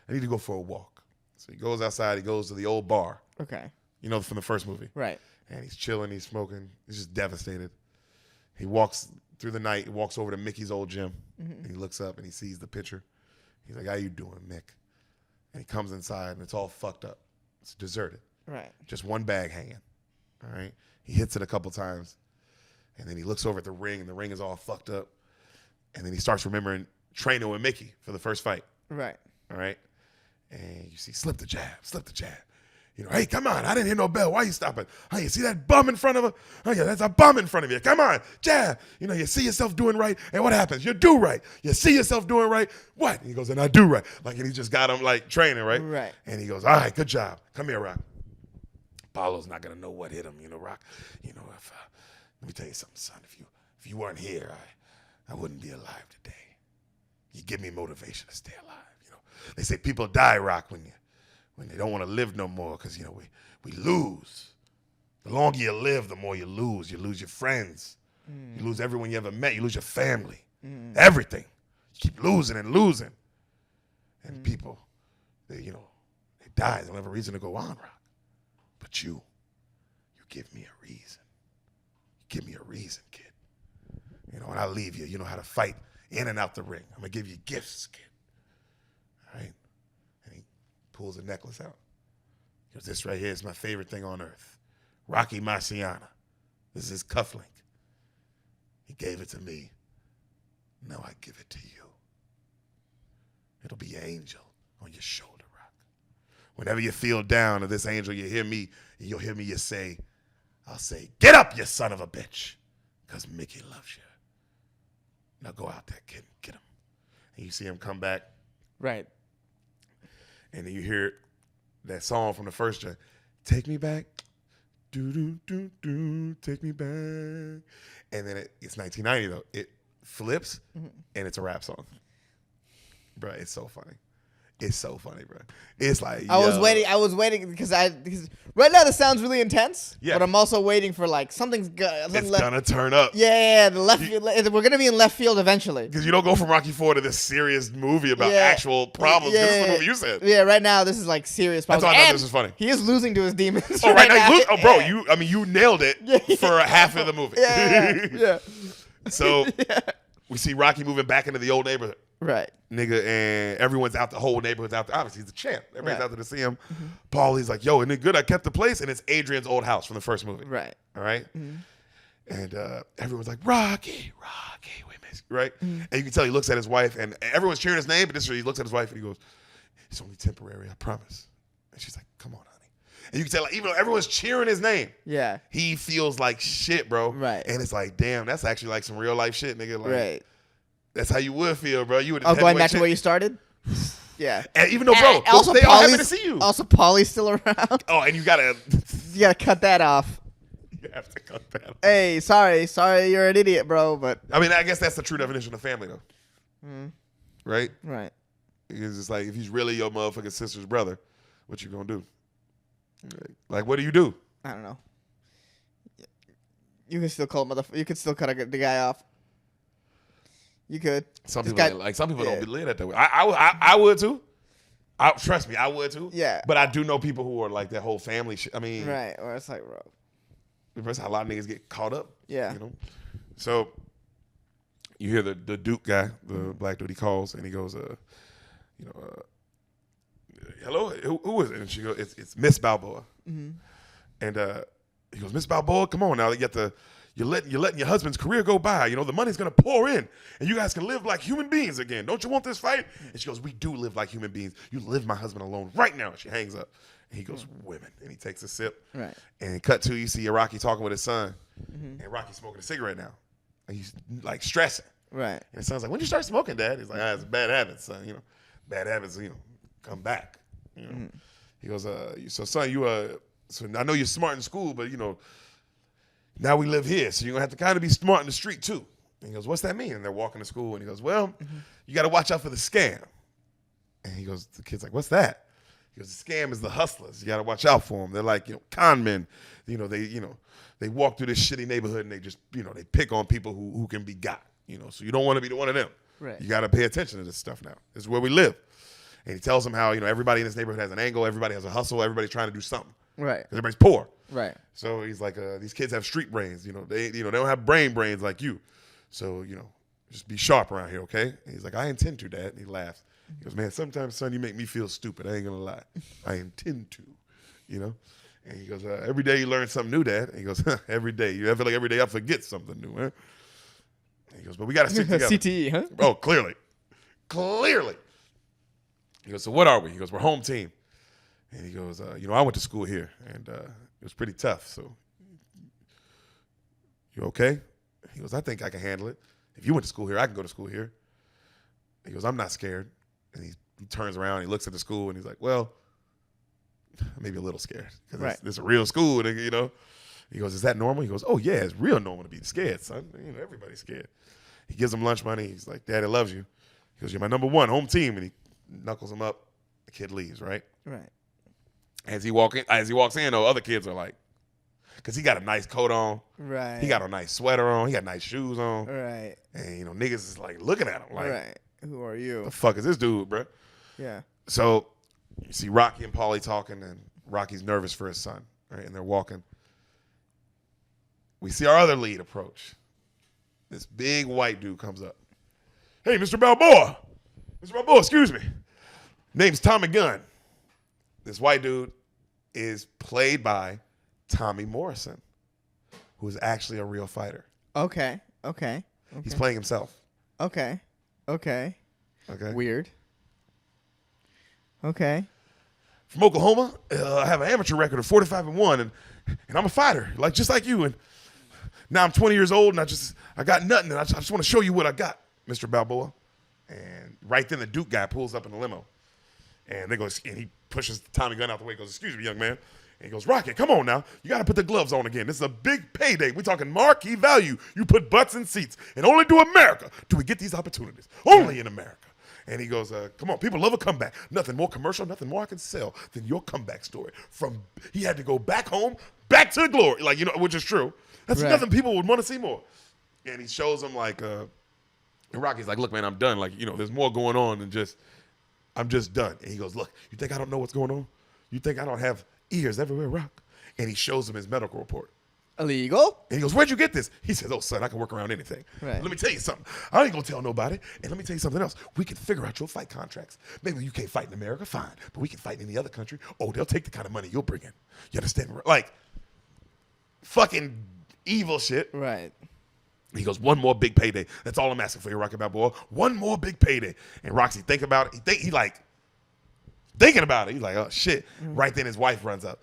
I need to go for a walk. So he goes outside. He goes to the old bar. Okay. From the first movie. Right. And he's chilling. He's smoking. He's just devastated. He walks through the night. He walks over to Mickey's old gym. Mm-hmm. And he looks up and he sees the picture. He's like, how you doing, Mick? And he comes inside and it's all fucked up. It's deserted. Right. Just one bag hanging. All right. He hits it a couple times. And then he looks over at the ring and the ring is all fucked up. And then he starts remembering training with Mickey for the first fight. Right. All right. And you see, slip the jab. Hey, come on. I didn't hear no bell. Why are you stopping? Oh, you see that bum in front of her? Oh, yeah, that's a bum in front of you. Come on. Jab. You see yourself doing right. And what happens? You do right. You see yourself doing right. What? And he goes, and I do right. Like, and he just got him, like, training, right? Right. And he goes, all right, good job. Come here, Rock. Apollo's not going to know what hit him, Rock. Let me tell you something, son. If you weren't here, I wouldn't be alive today. You give me motivation to stay alive. They say people die, Rock, when they don't want to live no more, because we lose. The longer you live, the more you lose. You lose your friends. You lose everyone you ever met. You lose your family. Everything. You keep losing and losing. And people, they die. They don't have a reason to go on, Rock. But you give me a reason. Give me a reason, kid. And I leave you. You know how to fight in and out the ring. I'm going to give you gifts, kid. All right? And he pulls a necklace out. He goes, this right here is my favorite thing on earth. Rocky Marciano. This is his cufflink. He gave it to me. Now I give it to you. It'll be an angel on your shoulder, Rock. Whenever you feel down, or this angel, you'll hear me say, I'll say, get up, you son of a bitch, because Mickey loves you. Now go out there, kid, get him. And you see him come back. Right. And then you hear that song from the first joint, take me back, do, take me back. And then it's 1990, though. It flips, and it's a rap song. Bro, it's so funny. It's so funny, bro. It's like I was waiting because right now this sounds really intense. Yeah. But I'm also waiting for like something's It's gonna turn up. Yeah, the left field. We're gonna be in left field eventually. Because you don't go from Rocky IV to this serious movie about actual problems. Yeah, This is the movie you said. Yeah, right now this is like serious That's problems. why I thought And this was funny. He is losing to his demons. Oh, right now, now. bro, you nailed it for half of the movie. Yeah. So we see Rocky moving back into the old neighborhood. Right. Nigga, and everyone's out, the whole neighborhood's out there. Obviously, he's the champ. Everybody's Right. out there to see him. Paulie's like, yo, isn't it good I kept the place? And it's Adrian's old house from the first movie. Right. All right? And everyone's like, Rocky, we miss you, right? And you can tell he looks at his wife, and everyone's cheering his name, but this he looks at his wife, and he goes, it's only temporary, I promise. And she's like, come on, honey. And you can tell, like, even though everyone's cheering his name, Yeah. he feels like shit, bro. Right. And it's like, damn, that's actually like some real life shit, nigga. Like, Right. that's how you would feel, bro. You would. Going back to where you started. Yeah. And even though, bro, also they all happy to Paulie's- see you. Also, Paulie's still around. Oh, and you gotta Cut that off. you have to cut that off. Hey, sorry, you're an idiot, bro. But I mean, I guess that's the true definition of family, though. Right? right. It's just like, if he's really your motherfucking sister's brother, what you gonna do? Like, what do you do? I don't know. You can still call You could still cut the guy off. You could. Some This people guy- some people yeah. don't believe that way. I would too. Trust me, I would too. Yeah. But I do know people who are like that whole family shit. I mean, Right. Or it's like, bro. that's how a lot of niggas get caught up. Yeah. You know? So you hear the Duke guy, the black dude, he calls and he goes, hello, who is it? And she goes, it's Miss Balboa. And he goes, Miss Balboa, come on now, you're letting your husband's career go by. You know, the money's gonna pour in, and you guys can live like human beings again. Don't you want this fight? And she goes, we do live like human beings. You leave my husband alone right now. And she hangs up. And he goes, women. And he takes a sip. Right. And cut to, you see Rocky talking with his son, and Rocky's smoking a cigarette now. And he's like stressing. Right. And his son's like, when did you start smoking, Dad? He's like, it's bad habits, son. You know, bad habits, come back. You know. He goes, so son, so I know you're smart in school, but now we live here, so you're gonna have to kind of be smart in the street too. And he goes, what's that mean? And they're walking to school, and he goes, well, you got to watch out for the scam. And he goes, the kid's like, what's that? He goes, the scam is the hustlers. You got to watch out for them. They're like, con men. They walk through this shitty neighborhood and they just, they pick on people who can be got. So you don't want to be the one of them. Right. You got to pay attention to this stuff now. This is where we live. And he tells them how, everybody in this neighborhood has an angle. Everybody has a hustle. Everybody's trying to do something. Right. Everybody's poor. Right. So he's like, these kids have street brains. They don't have brains like you. So, just be sharp around here, okay? And he's like, I intend to, Dad. And he laughs. He goes, man, sometimes, son, you make me feel stupid. I ain't gonna lie. I intend to, And he goes, every day you learn something new, Dad. And he goes, every day. I feel like every day I forget something new, huh? And he goes, but we gotta stick together. CTE, huh? Oh, clearly. He goes, so what are we? He goes, we're home team. And he goes, I went to school here, and it was pretty tough. So, you okay? He goes, I think I can handle it. If you went to school here, I can go to school here. He goes, I'm not scared. And he turns around, he looks at the school, and he's like, well, maybe a little scared. Because Right. it's a real school, and, He goes, is that normal? He goes, oh, yeah, it's real normal to be scared, son. Everybody's scared. He gives him lunch money. He's like, Daddy loves you. He goes, you're my number one, home team. And he knuckles him up. The kid leaves, right? Right. As he walks in, though, other kids are like, because he got a nice coat on. Right. He got a nice sweater on. He got nice shoes on. Right. And, niggas is like looking at him like, Right. Who are you? the fuck is this dude, bro? Yeah. So you see Rocky and Paulie talking, and Rocky's nervous for his son, right? And they're walking. We see our other lead approach. This big white dude comes up. Hey, Mr. Balboa. Mr. Balboa, excuse me. Name's Tommy Gunn. This white dude is played by Tommy Morrison, who is actually a real fighter. Okay. He's playing himself. Okay. Okay. Weird. Okay. From Oklahoma, I have an amateur record of 45-1, and I'm a fighter, just like you. And now I'm 20 years old, and I got nothing, and I just want to show you what I got, Mr. Balboa. And right then, the Duke guy pulls up in the limo, and he pushes Tommy Gunn out the way. He goes, excuse me, young man. And he goes, Rocky, come on now. You got to put the gloves on again. This is a big payday. We're talking marquee value. You put butts in seats. And only to America do we get these opportunities. Only in America. And he goes, come on, people love a comeback. Nothing more commercial, nothing more I can sell than your comeback story. He had to go back home, back to the glory, like, which is true. That's nothing people would want to see more. And he shows him like, and Rocky's like, look, man, I'm done. Like, there's more going on than I'm just done. And he goes, look, you think I don't know what's going on? You think I don't have ears everywhere, Rock? And he shows him his medical report. Illegal? And he goes, where'd you get this? He says, oh, son, I can work around anything. Right. Let me tell you something. I ain't going to tell nobody. And let me tell you something else. We can figure out your fight contracts. Maybe you can't fight in America, fine. But we can fight in any other country. Oh, they'll take the kind of money you'll bring in. You understand? Like, fucking evil shit. Right. He goes, one more big payday. That's all I'm asking for you, Rocky Balboa. One more big payday. And Roxy think about it. He thinking about it. He's like, oh, shit. Mm-hmm. Right then his wife runs up.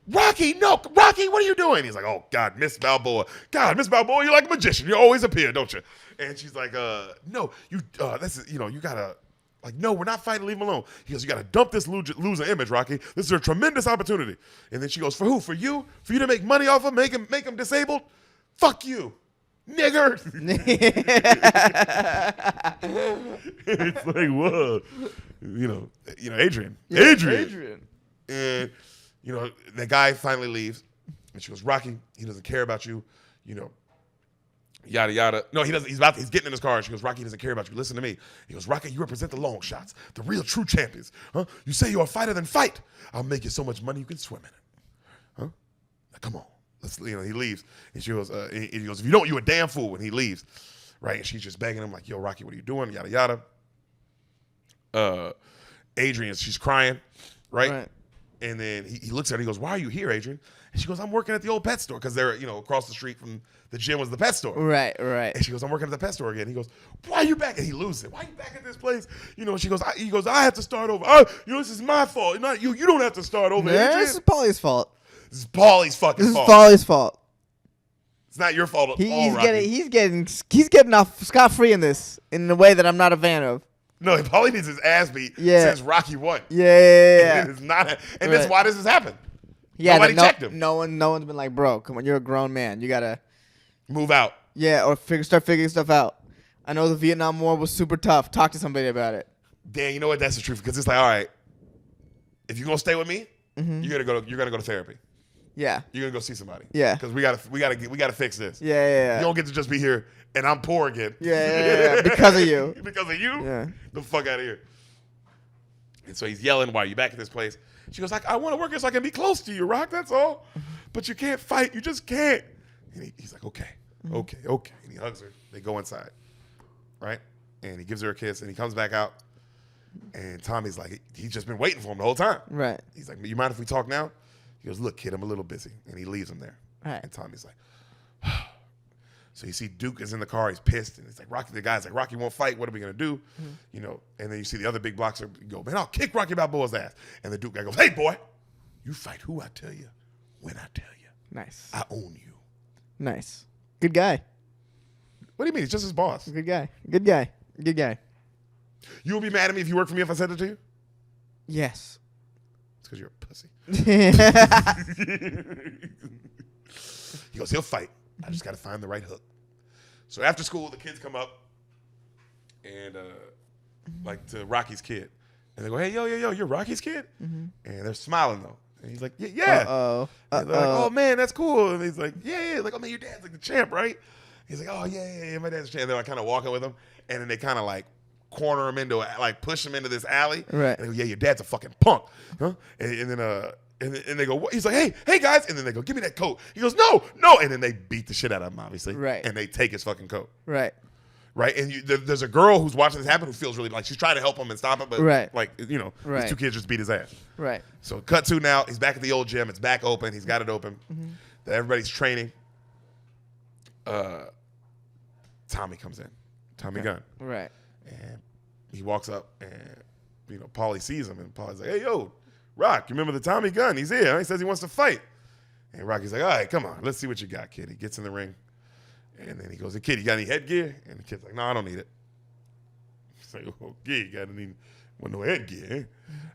Rocky, no, Rocky, what are you doing? He's like, oh, God, Miss Balboa. God, Miss Balboa, you're like a magician. You always appear, don't you? And she's like, no, you gotta, like, no, we're not fighting, leave him alone. He goes, you gotta dump this loser image, Rocky. This is a tremendous opportunity. And then she goes, for who? For you? For you to make money off him, make him disabled? Fuck you, nigger. It's like, whoa. Adrian. And, the guy finally leaves. And she goes, Rocky, he doesn't care about you. Yada, yada. No, he doesn't. He's getting in his car. And she goes, Rocky, he doesn't care about you. Listen to me. He goes, Rocky, you represent the long shots, the real true champions. Huh? You say you're a fighter, then fight. I'll make you so much money you can swim in it. Huh? Now, come on. He leaves. And she goes, he goes, if you don't, you a damn fool. And he leaves. Right? And she's just begging him like, yo, Rocky, what are you doing? Yada, yada. Adrian, she's crying. Right? And then he looks at her. He goes, why are you here, Adrian? And she goes, I'm working at the old pet store. Because they're, across the street from the gym was the pet store. Right. And she goes, I'm working at the pet store again. He goes, why are you back? And he loses it. Why are you back at this place? She goes, he goes, I have to start over. This is my fault. Not you. You don't have to start over. Yeah, this is Paulie's fault. This is Paulie's fucking fault. This is Paulie's fault. It's not your fault at all, Rocky. He's getting off scot-free in this in a way that I'm not a fan of. No, Paulie needs his ass beat since Rocky won. Yeah. And it's not, and that's why this has happened. Yeah, nobody checked him. No one's been like, bro, come on, you're a grown man. You gotta move out. Yeah, or start figuring stuff out. I know the Vietnam War was super tough. Talk to somebody about it. Dan, you know what? That's the truth. Because it's like, all right, if you're gonna stay with me, you're gonna go to therapy. Yeah. You're gonna go see somebody. Yeah. Because we gotta fix this. Yeah. You don't get to just be here and I'm poor again. Yeah. Because of you. Because of you? Yeah. The fuck out of here. And so he's yelling, why are you back at this place? She goes, I want to work here so I can be close to you, Rock, that's all. But you can't fight. You just can't. And he's like, okay. And he hugs her. They go inside. Right? And he gives her a kiss and he comes back out. And Tommy's like, he's just been waiting for him the whole time. Right. He's like, you mind if we talk now? He goes, look, kid, I'm a little busy. And he leaves him there. Right. And Tommy's like, so you see Duke is in the car. He's pissed. And it's like, Rocky, the guy's like, Rocky won't fight. What are we going to do? And then you see the other big boxer go, man, I'll kick Rocky Balboa's ass. And the Duke guy goes, hey, boy, you fight who I tell you when I tell you. Nice. I own you. Nice. Good guy. What do you mean? He's just his boss. Good guy. You would be mad at me if you worked for me if I said that to you? Yes. It's because you're a pussy. He goes, he'll fight. I just got to find the right hook. So after school, the kids come up and like to Rocky's kid. And they go, hey, yo, you're Rocky's kid? And they're smiling, though. And he's like, yeah. Uh-oh. And they're like, oh, man, that's cool. And he's like, yeah. Like, oh, man, your dad's like the champ, right? He's like, oh, yeah, my dad's the champ. And they're like kind of walking with him. And then they kind of like corner him into, like push him into this alley. Right. And they go, yeah, your dad's a fucking punk. Huh? And then and they go, what? He's like, hey, guys. And then they go, give me that coat. He goes, no. And then they beat the shit out of him, obviously. Right. And they take his fucking coat. Right. And there's a girl who's watching this happen who feels really like she's trying to help him and stop him, but these two kids just beat his ass. Right. So cut to now, he's back at the old gym. It's back open. He's got it open. Everybody's training. Tommy comes in. Tommy Gunn. Right. And he walks up and, Paulie sees him and Paulie's like, hey, yo, Rock, you remember the Tommy Gunn? He's here. Huh? He says he wants to fight. And Rocky's like, all right, come on. Let's see what you got, kid. He gets in the ring. And then he goes, hey, kid, you got any headgear? And the kid's like, no, I don't need it. He's like, okay, you got any, want no headgear, eh?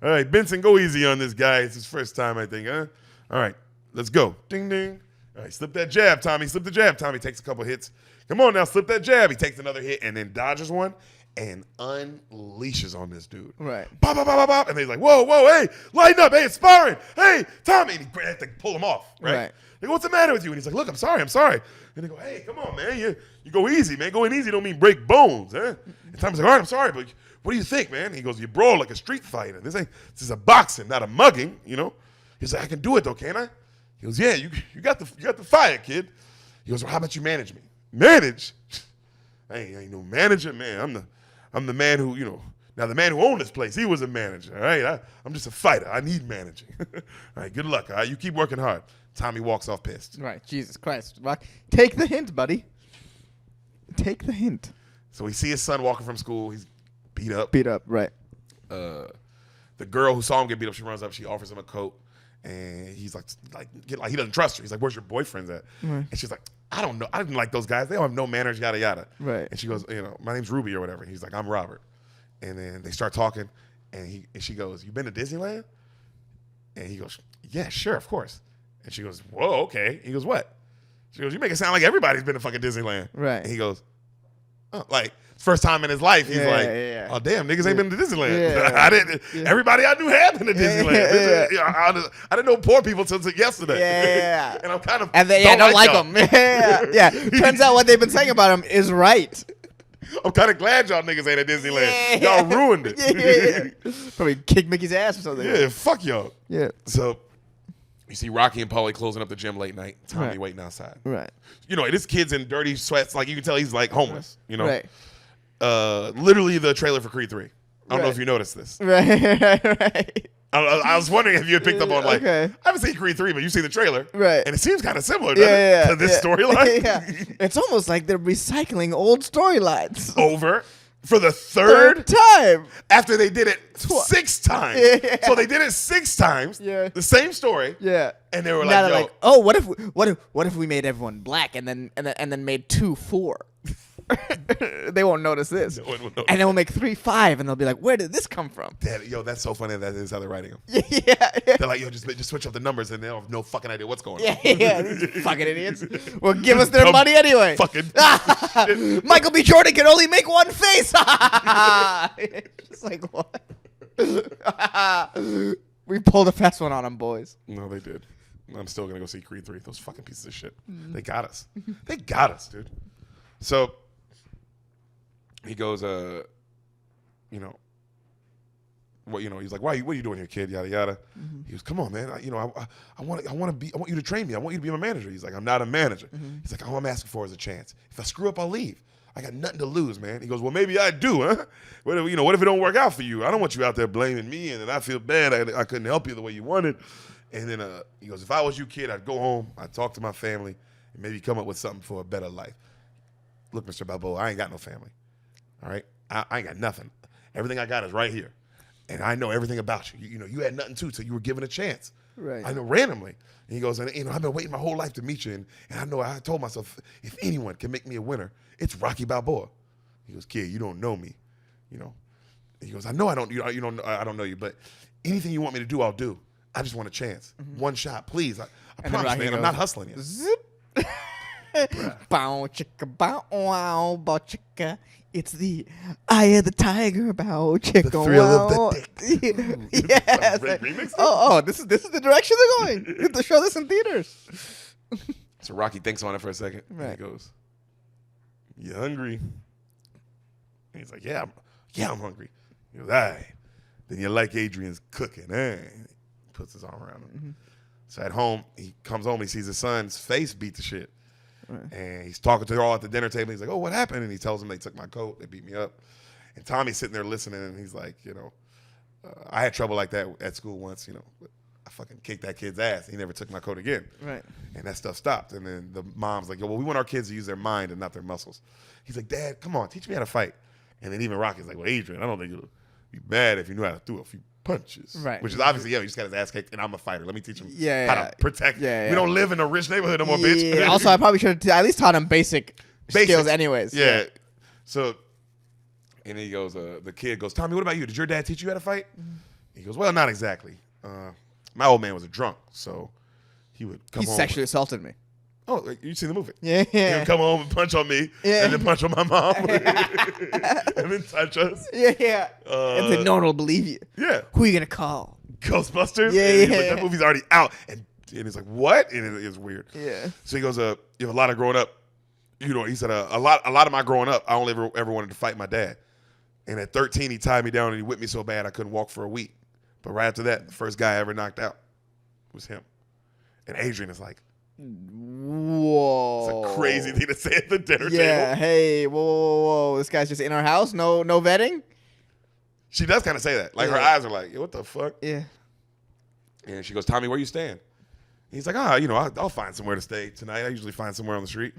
All right, Benson, go easy on this guy. It's his first time, I think, huh? All right, let's go. Ding, ding. All right, slip that jab, Tommy. Slip the jab. Tommy takes a couple hits. Come on now, slip that jab. He takes another hit and then dodges one and unleashes on this dude. Right. Bop, bop, bop, bop, bop. And he's like, whoa, hey, lighten up. Hey, it's sparring. Hey, Tommy. And he had to pull him off, right? Right. They go, what's the matter with you? And he's like, look, I'm sorry. And they go, hey, come on, man. You go easy, man. Going easy don't mean break bones, huh? And Tommy's like, all right, I'm sorry, but what do you think, man? He goes, you brawl like a street fighter. This is a boxing, not a mugging, you know? He's like, I can do it though, can't I? He goes, yeah, you got the fire, kid. He goes, well, how about you manage me? Manage? I ain't no manager, man. I'm the man who, now the man who owned this place, he was a manager, all right? I'm just a fighter. I need managing. All right, good luck, all right? You keep working hard. Tommy walks off pissed. Right. Jesus Christ. Rock. Take the hint, buddy. Take the hint. So we see his son walking from school. He's beat up. Beat up. Right. The girl who saw him get beat up, she runs up. She offers him a coat. And he's like he doesn't trust her. He's like, where's your boyfriend at? Right. And she's like, I don't know. I didn't like those guys. They don't have no manners, yada, yada. Right. And she goes, my name's Ruby or whatever. And he's like, I'm Robert. And then they start talking. And she goes, you been to Disneyland? And he goes, yeah, sure, of course. And she goes, whoa, okay. He goes, what? She goes, you make it sound like everybody's been to fucking Disneyland. Right. And he goes, oh, like, first time in his life, he's oh, damn, niggas ain't been to Disneyland. Yeah. Everybody I knew had been to Disneyland. I didn't know poor people till yesterday. Yeah. And I'm kind of and they don't like them. Yeah. Turns out what they've been saying about him is right. I'm kind of glad y'all niggas ain't at Disneyland. Y'all ruined it. Yeah. Probably kick Mickey's ass or something. Yeah, fuck y'all. Yeah. So you see Rocky and Paulie closing up the gym late night. Tommy waiting outside. Right. This kid's in dirty sweats. Like, you can tell he's like homeless, Right. Literally the trailer for Creed 3. I don't know if you noticed this. Right. I was wondering if you had picked up on I haven't seen Creed 3, but you see the trailer. Right. And it seems kind of similar to this storyline. Yeah. It's almost like they're recycling old storylines. Over for the third time. After they did it 6 times. Yeah. So they did it 6 times. Yeah. The same story. Yeah. And they were now like, yo. like, oh, what if we made everyone black and then made 2 4? They won't notice this. No one will notice. And then we'll make 3 5, and they'll be like, where did this come from? That's so funny that is how they're writing them. Yeah. They're like, yo, just switch up the numbers, and they don't have no fucking idea what's going on. Yeah, these fucking idiots. Well, give us their money anyway. Fucking Michael B. Jordan can only make one face. Just like, what? We pulled a fast one on them, boys. No, they did. I'm still going to go see Creed 3. Those fucking pieces of shit. They got us. They got us, dude. So he goes, he's like, what are you doing here, kid? Yada yada. Mm-hmm. He goes, come on, man. I want you to train me. I want you to be my manager. He's like, I'm not a manager. Mm-hmm. He's like, all I'm asking for is a chance. If I screw up, I'll leave. I got nothing to lose, man. He goes, well, maybe I do, huh? What if it don't work out for you? I don't want you out there blaming me, and then I feel bad I couldn't help you the way you wanted. And then he goes, if I was you, kid, I'd go home, I'd talk to my family, and maybe come up with something for a better life. Look, Mr. Balboa, I ain't got no family. All right? I ain't got nothing. Everything I got is right here. And I know everything about you. You had nothing too, so you were given a chance. Right. I know randomly. And he goes, and I've been waiting my whole life to meet you. And I told myself, if anyone can make me a winner, it's Rocky Balboa. He goes, kid, you don't know me. He goes, I know I don't know you, but anything you want me to do, I'll do. I just want a chance. Mm-hmm. One shot, please. I promise, man, I'm not hustling you. Zip. Bow chicka bow wow bow chicka. It's the eye of the tiger, bow chicka. The thrill wow. of the dick. Yes. Remix? This is the direction they're going. You have to show this in theaters. So Rocky thinks on it for a second. Right. And he goes, you hungry? And he's like, yeah, I'm hungry. He goes, all right. Then you like Adrian's cooking, eh? He puts his arm around him. Mm-hmm. So at home, he comes home, he sees his son's face beat to shit. Right. And he's talking to her all at the dinner table. He's like, oh, what happened? And he tells them they took my coat. They beat me up. And Tommy's sitting there listening, and he's like, I had trouble like that at school once, I fucking kicked that kid's ass. He never took my coat again. Right. And that stuff stopped. And then the mom's like, well, we want our kids to use their mind and not their muscles. He's like, Dad, come on, teach me how to fight. And then even Rocky's like, well, Adrian, I don't think you'll be bad if you knew how to throw a few punches. Right. Which is obviously, he just got his ass kicked, and I'm a fighter. Let me teach him how to protect. Yeah, we don't live in a rich neighborhood no more, bitch. Yeah. Also, I probably should have at least taught him basic skills anyways. Yeah. So, and he goes, the kid goes, Tommy, what about you? Did your dad teach you how to fight? Mm-hmm. He goes, well, not exactly. My old man was a drunk, so he would come home. He sexually assaulted me. oh, like, you seen the movie? Yeah. He would come home and punch on me, Yeah. and then punch on my mom, and then touch us. Yeah. And then no one will believe you. Yeah. Who are you gonna call? Ghostbusters. Yeah, And he's yeah. like, that movie's already out, and he's like, what? And it's weird. Yeah. So he goes, you have a lot of growing up. You know, he said a lot of my growing up, I only ever wanted to fight my dad. And at 13, he tied me down and he whipped me so bad I couldn't walk for a week. But right after that, the first guy I ever knocked out was him. And Adrian is like, Whoa. it's a crazy thing to say at the dinner Yeah. table. Hey. Whoa. This guy's just in our house. No vetting. She does kind of say that. Like her Yeah. eyes are like, yo, what the fuck? Yeah. And she goes, Tommy, where you staying? He's like, I'll find somewhere to stay tonight. I usually find somewhere on the street.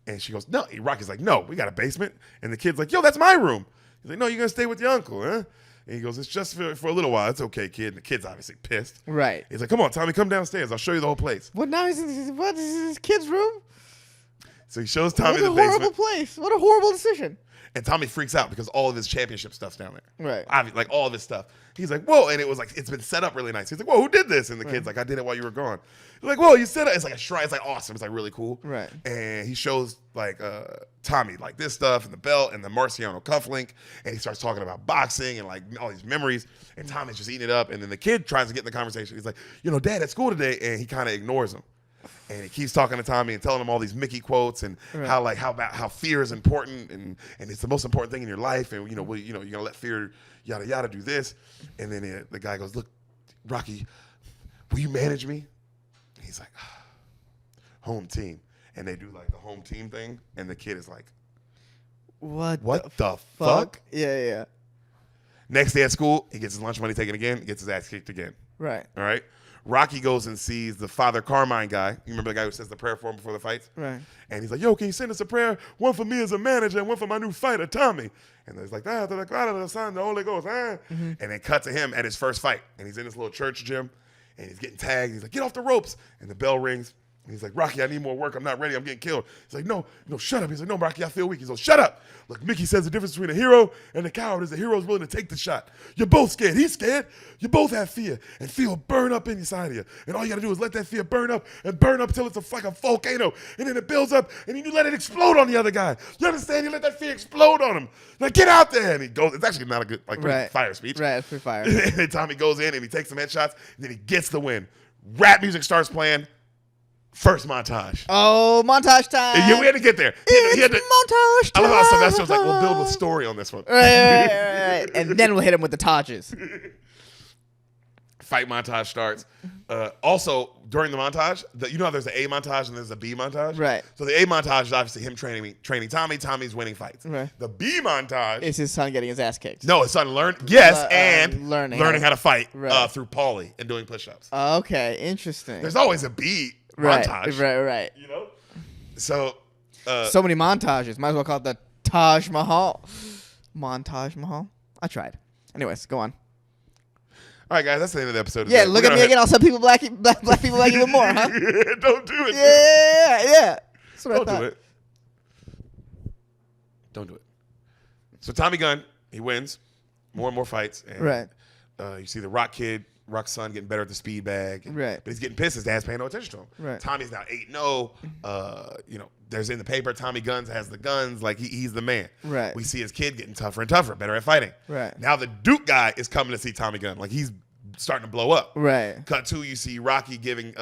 And she goes, no. Rocky's like, no, we got a basement. And the kid's like, yo, that's my room. He's like, no, you're going to stay with your uncle, huh? And he goes, it's just for a little while. It's okay, kid. And the kid's obviously pissed. Right. He's like, come on, Tommy, come downstairs. I'll show you the whole place. What now? What is this kid's room? So he shows Tommy What the a horrible basement. place. What a horrible decision. And Tommy freaks out because all of his championship stuff's down there. Right. Like all of his stuff. He's like, whoa. And it was like, it's been set up really nice. He's like, whoa, who did this? And the kid's like, I did it while you were gone. He's like, whoa, you said it. It's like a shrine. It's like awesome. It's like really cool. Right. And he shows like Tommy like this stuff and the belt and the Marciano cufflink. And he starts talking about boxing and like all these memories. And Tommy's just eating it up. And then the kid tries to get in the conversation. He's like, Dad at school today. And he kind of ignores him. And he keeps talking to Tommy and telling him all these Mickey quotes and how fear is important and it's the most important thing in your life and you're gonna let fear yada yada do this. And then the guy goes, look, Rocky, will you manage me? And he's like, home team. And they do like the home team thing. And the kid is like, What the fuck? Yeah. Next day at school, he gets his lunch money taken again, gets his ass kicked again. Right. All right. Rocky goes and sees the Father Carmine guy. You remember the guy who says the prayer for him before the fights? Right. And he's like, yo, can you send us a prayer? One for me as a manager and one for my new fighter, Tommy. And he's like, the Son, the Holy Ghost. And then cut to him at his first fight. And he's in this little church gym and he's getting tagged. He's like, get off the ropes. And the bell rings. And he's like, Rocky, I need more work. I'm not ready. I'm getting killed. He's like, no, shut up. He's like, no, Rocky, I feel weak. He's like, shut up. Look, Mickey says the difference between a hero and a coward is the hero's willing to take the shot. You're both scared. He's scared. You both have fear. And fear will burn up inside of you. And all you got to do is let that fear burn up until it's like a volcano. And then it builds up and then you let it explode on the other guy. You understand? You let that fear explode on him. Like, get out there. And he goes. It's actually not a good, pretty fire speech. Right, it's pretty fire. And then Tommy goes in and he takes some headshots and then he gets the win. Rap music starts playing. First montage. Oh, montage time. Yeah, we had to get there. He had to, montage time. I love how Sylvester was like, we'll build a story on this one. Right. And then we'll hit him with the Tajes. Fight montage starts. Also, during the montage, you know how there's an A montage and there's a B montage? Right. So the A montage is obviously him training Tommy. Tommy's winning fights. Right. The B montage. It's his son getting his ass kicked. No, his son and learning how to fight Right. through Paulie and doing push-ups. Okay, interesting. There's always a B montage. Right. You know? So. So many montages. Might as well call it the Taj Mahal. Montage Mahal. I tried. Anyways, go on. All right, guys, that's the end of the episode. Yeah, look at me again. I'll tell people black people like even more, huh? Don't do it. Yeah. That's what I Don't thought. do it. Don't do it. So Tommy Gunn, he wins more and more fights. And, Right. You see the Rock's son getting better at the speed bag. Right. But he's getting pissed. His dad's paying no attention to him. Right. Tommy's now 8-0. There's in the paper, Tommy Guns has the guns. Like, he's the man. Right. We see his kid getting tougher and tougher, better at fighting. Right. Now the Duke guy is coming to see Tommy Gunn. Like, he's starting to blow up. Right. Cut to, you see Rocky giving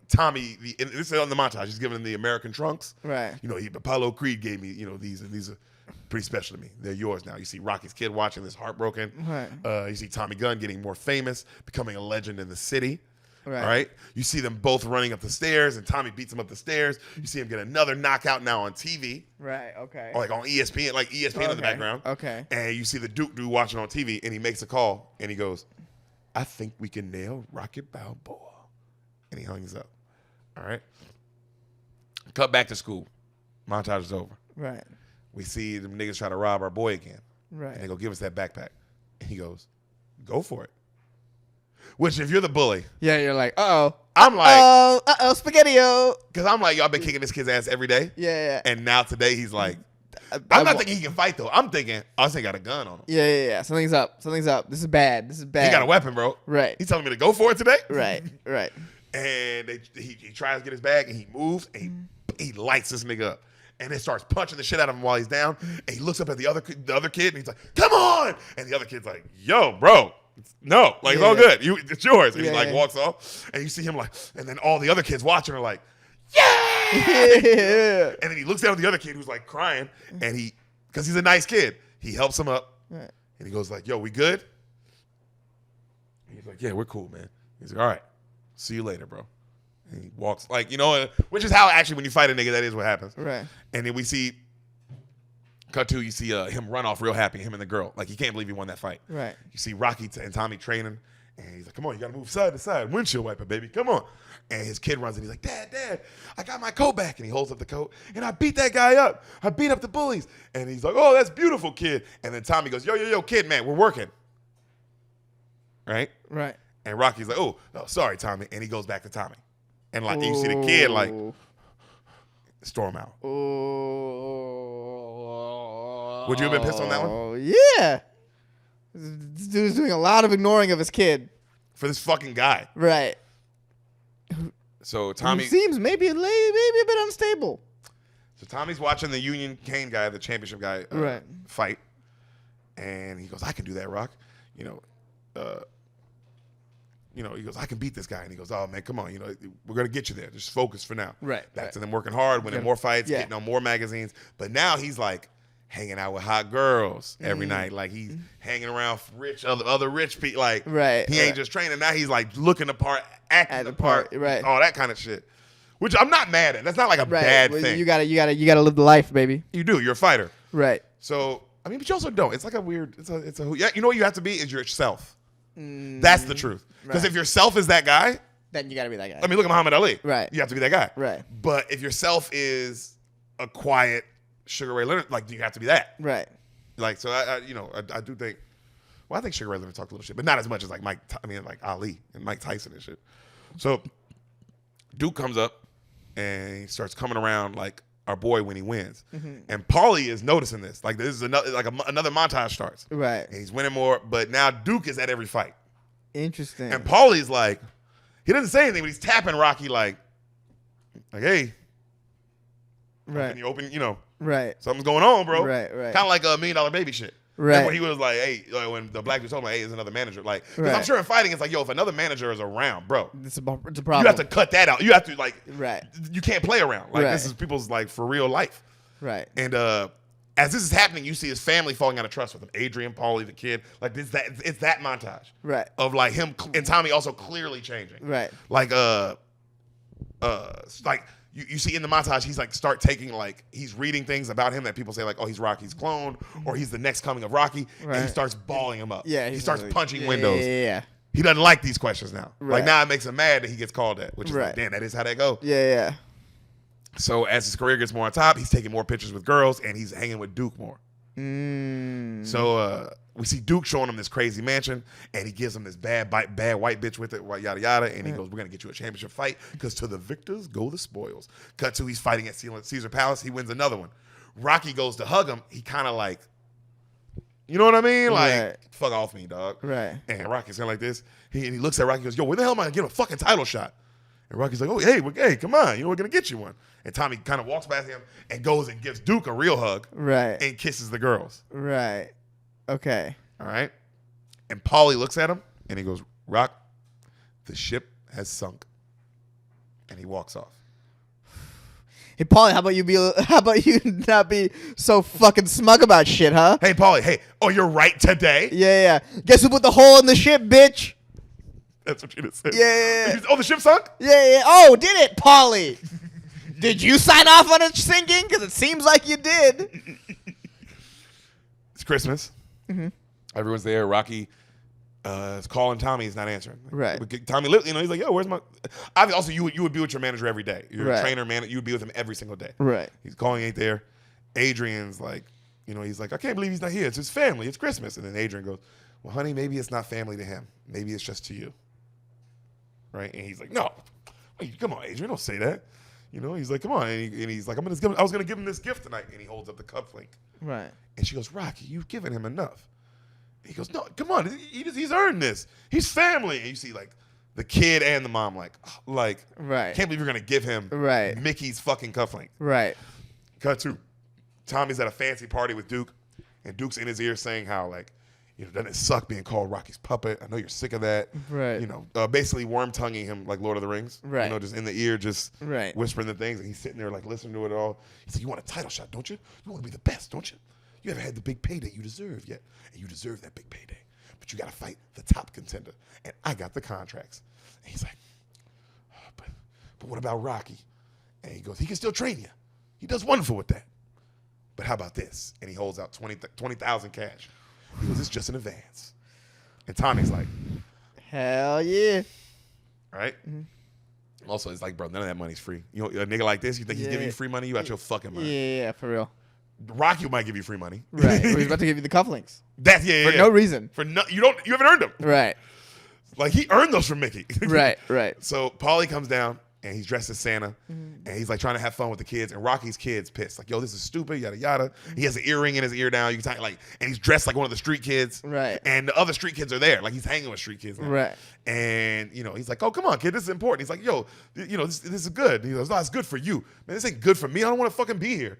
Tommy, this is on the montage, he's giving him the American trunks. Right. Apollo Creed gave me, these are pretty special to me. They're yours now. You see Rocky's kid watching this, heartbroken. Right. You see Tommy Gunn getting more famous, becoming a legend in the city. Right. All right. You see them both running up the stairs, and Tommy beats him up the stairs. You see him get another knockout now on TV. Right. Okay. Or like on ESPN, in the background. Okay. And you see the Duke dude watching on TV, and he makes a call, and he goes, I think we can nail Rocky Balboa. And he hangs up. All right. Cut back to school. Montage is over. Right. We see them niggas try to rob our boy again. Right. And they go, give us that backpack. And he goes, go for it. Which, if you're the bully, Yeah, you're like, uh-oh. I'm like, spaghetti-o. because I'm like, y'all been kicking this kid's ass every day. Yeah. And now today he's like, I'm not thinking he can fight, though. I'm thinking, this nigga got a gun on him. Yeah. Something's up. This is bad. He got a weapon, bro. Right. He's telling me to go for it today. Right. And he tries to get his bag, and he moves, and he he lights this nigga up. And then starts punching the shit out of him while he's down. And he looks up at the other kid and he's like, come on! And the other kid's like, yo, bro. No, like, it's all good. It's yours. And he like walks off. And you see him like, and then all the other kids watching are like, yeah! And then he looks down at the other kid who's like crying. And because he's a nice kid, he helps him up. Right. And he goes like, yo, we good? And he's like, yeah, we're cool, man. He's like, all right, see you later, bro. And he walks like, which is how actually when you fight a nigga, that is what happens. Right. And then we see, cut to, you see him run off real happy, him and the girl. Like he can't believe he won that fight. Right. You see Rocky and Tommy training, and he's like, come on, you gotta move side to side. Windshield wiper, baby, come on. And his kid runs and he's like, Dad, I got my coat back. And he holds up the coat, and I beat that guy up. I beat up the bullies. And he's like, oh, that's beautiful, kid. And then Tommy goes, yo, kid, man, we're working. Right? Right. And Rocky's like, oh, sorry, Tommy. And he goes back to Tommy. And like you see the kid like storm out. Would you have been pissed on that one? Oh yeah. This dude's doing a lot of ignoring of his kid. For this fucking guy. Right. So Tommy seems maybe a bit unstable. So Tommy's watching the Union Kane guy, the championship guy, fight. And he goes, I can do that, Rock. He goes, I can beat this guy. And he goes, oh, man, come on. We're going to get you there. Just focus for now. Right. Back to them working hard, winning more fights, getting on more magazines. But now he's like hanging out with hot girls every night. Like he's hanging around other rich people. Like he ain't just training. Now he's like looking the part, acting the part, all that kind of shit. Which I'm not mad at. That's not like a bad thing. You gotta live the life, baby. You do. You're a fighter. Right. So, I mean, but you also don't. It's like a weird, you know what you have to be is yourself. That's the truth. Because if yourself is that guy, then you got to be that guy. I mean, look at Muhammad Ali. Right. You have to be that guy. Right. But if yourself is a quiet Sugar Ray Leonard, like you have to be that. Right. Like so, I do think. Well, I think Sugar Ray Leonard talked a little shit, but not as much as like like Ali and Mike Tyson and shit. So Duke comes up and he starts coming around like our boy when he wins, and Paulie is noticing this. Like this is another montage starts. Right. And he's winning more, but now Duke is at every fight. Interesting. And Paulie's like, he doesn't say anything, but he's tapping Rocky like, hey. Right. Open, right. Something's going on, bro. Right. Kind of like a $1 Million Baby shit. Right. When he was like, hey, when the black dude told him, hey, there's another manager. Like, because I'm sure in fighting, it's like, yo, if another manager is around, bro. It's a problem. You have to cut that out. You have to, like, right. You can't play around. Like, this is people's, like, for real life. Right. And as this is happening, you see his family falling out of trust with him. Adrian, Paulie, the kid. Like, it's that montage. Right. Of, like, him and Tommy also clearly changing. Right. Like, you see in the montage, he's like he's reading things about him that people say like, oh, he's Rocky's clone or he's the next coming of Rocky, and he starts balling him up. Yeah, he starts punching windows. Yeah. He doesn't like these questions now. Right. Like now it makes him mad that he gets called that, which is like, damn, that is how that go. Yeah. So as his career gets more on top, he's taking more pictures with girls and he's hanging with Duke more. So we see Duke showing him this crazy mansion, and he gives him this bad white bitch with it, yada yada, and he goes, "We're gonna get you a championship fight, because to the victors go the spoils." Cut to he's fighting at Caesar Palace. He wins another one. Rocky goes to hug him. He kind of like, you know what I mean? Like, fuck off me, dog. Right. And Rocky's kind of like this. He looks at Rocky and goes, yo, where the hell am I gonna get a fucking title shot? And Rocky's like, oh, hey, come on. We're going to get you one. And Tommy kind of walks past him and goes and gives Duke a real hug. Right. And kisses the girls. Right. Okay. All right. And Paulie looks at him and he goes, Rock, the ship has sunk. And he walks off. Hey, Paulie, how about you not be so fucking smug about shit, huh? Hey, Paulie, oh, you're right today? Yeah. Guess who put the hole in the ship, bitch? That's what you just said. Yeah. Oh, the ship sunk? Yeah. Oh, did it, Paulie? Did you sign off on it sinking? Because it seems like you did. It's Christmas. Mm-hmm. Everyone's there. Rocky is calling Tommy. He's not answering. Right. Tommy, he's like, yo, where's my... Also, you would be with your manager every day. You're a trainer, man. You would be with him every single day. Right. He's calling, ain't there. Adrian's like, he's like, I can't believe he's not here. It's his family. It's Christmas. And then Adrian goes, well, honey, maybe it's not family to him. Maybe it's just to you. Right? And he's like, no. Wait, come on, Adrian, don't say that. He's like, come on. And he's like, I was going to give him this gift tonight. And he holds up the cufflink. Right. And she goes, Rocky, you've given him enough. And he goes, no, come on. He's earned this. He's family. And you see, like, The kid and the mom like, Right. can't believe you're gonna give him Right. Mickey's fucking cufflink. Right. Cut to Tommy's at a fancy party with Duke, and Duke's in his ear saying how like, doesn't it suck being called Rocky's puppet? I know you're sick of that. Right. Basically worm tonguing him like Lord of the Rings. Right. Just in the ear, just Right. whispering the things, and he's sitting there like listening to it all. He's like, you want a title shot, don't you? You want to be the best, don't you? You haven't had the big payday you deserve yet, and you deserve that big payday. But you got to fight the top contender, and I got the contracts. And he's like, but what about Rocky? And he goes, he can still train you. He does wonderful with that. But how about this? And he holds out 20,000 cash. He goes, it's just an advance. And Tommy's like, Hell yeah. right? Also, it's like, bro, none of that money's free. A nigga like this, you think he's giving you free money? You out your fucking mind. Yeah, for real. Rocky might give you free money. Right. He's about to give you the cufflinks. That's For no reason. You haven't earned them. Right. Like he earned those from Mickey. Right. Right. So Paulie comes down and he's dressed as Santa, and he's like trying to have fun with the kids. And Rocky's kids pissed, like, yo, this is stupid, yada yada. He has an earring in his ear now. You can and he's dressed like one of the street kids. Right. And the other street kids are there, like he's hanging with street kids now. Right. And he's like, oh, come on, kid, this is important. He's like, yo, this is good. He goes, no, it's good for you, man. This ain't good for me. I don't want to fucking be here.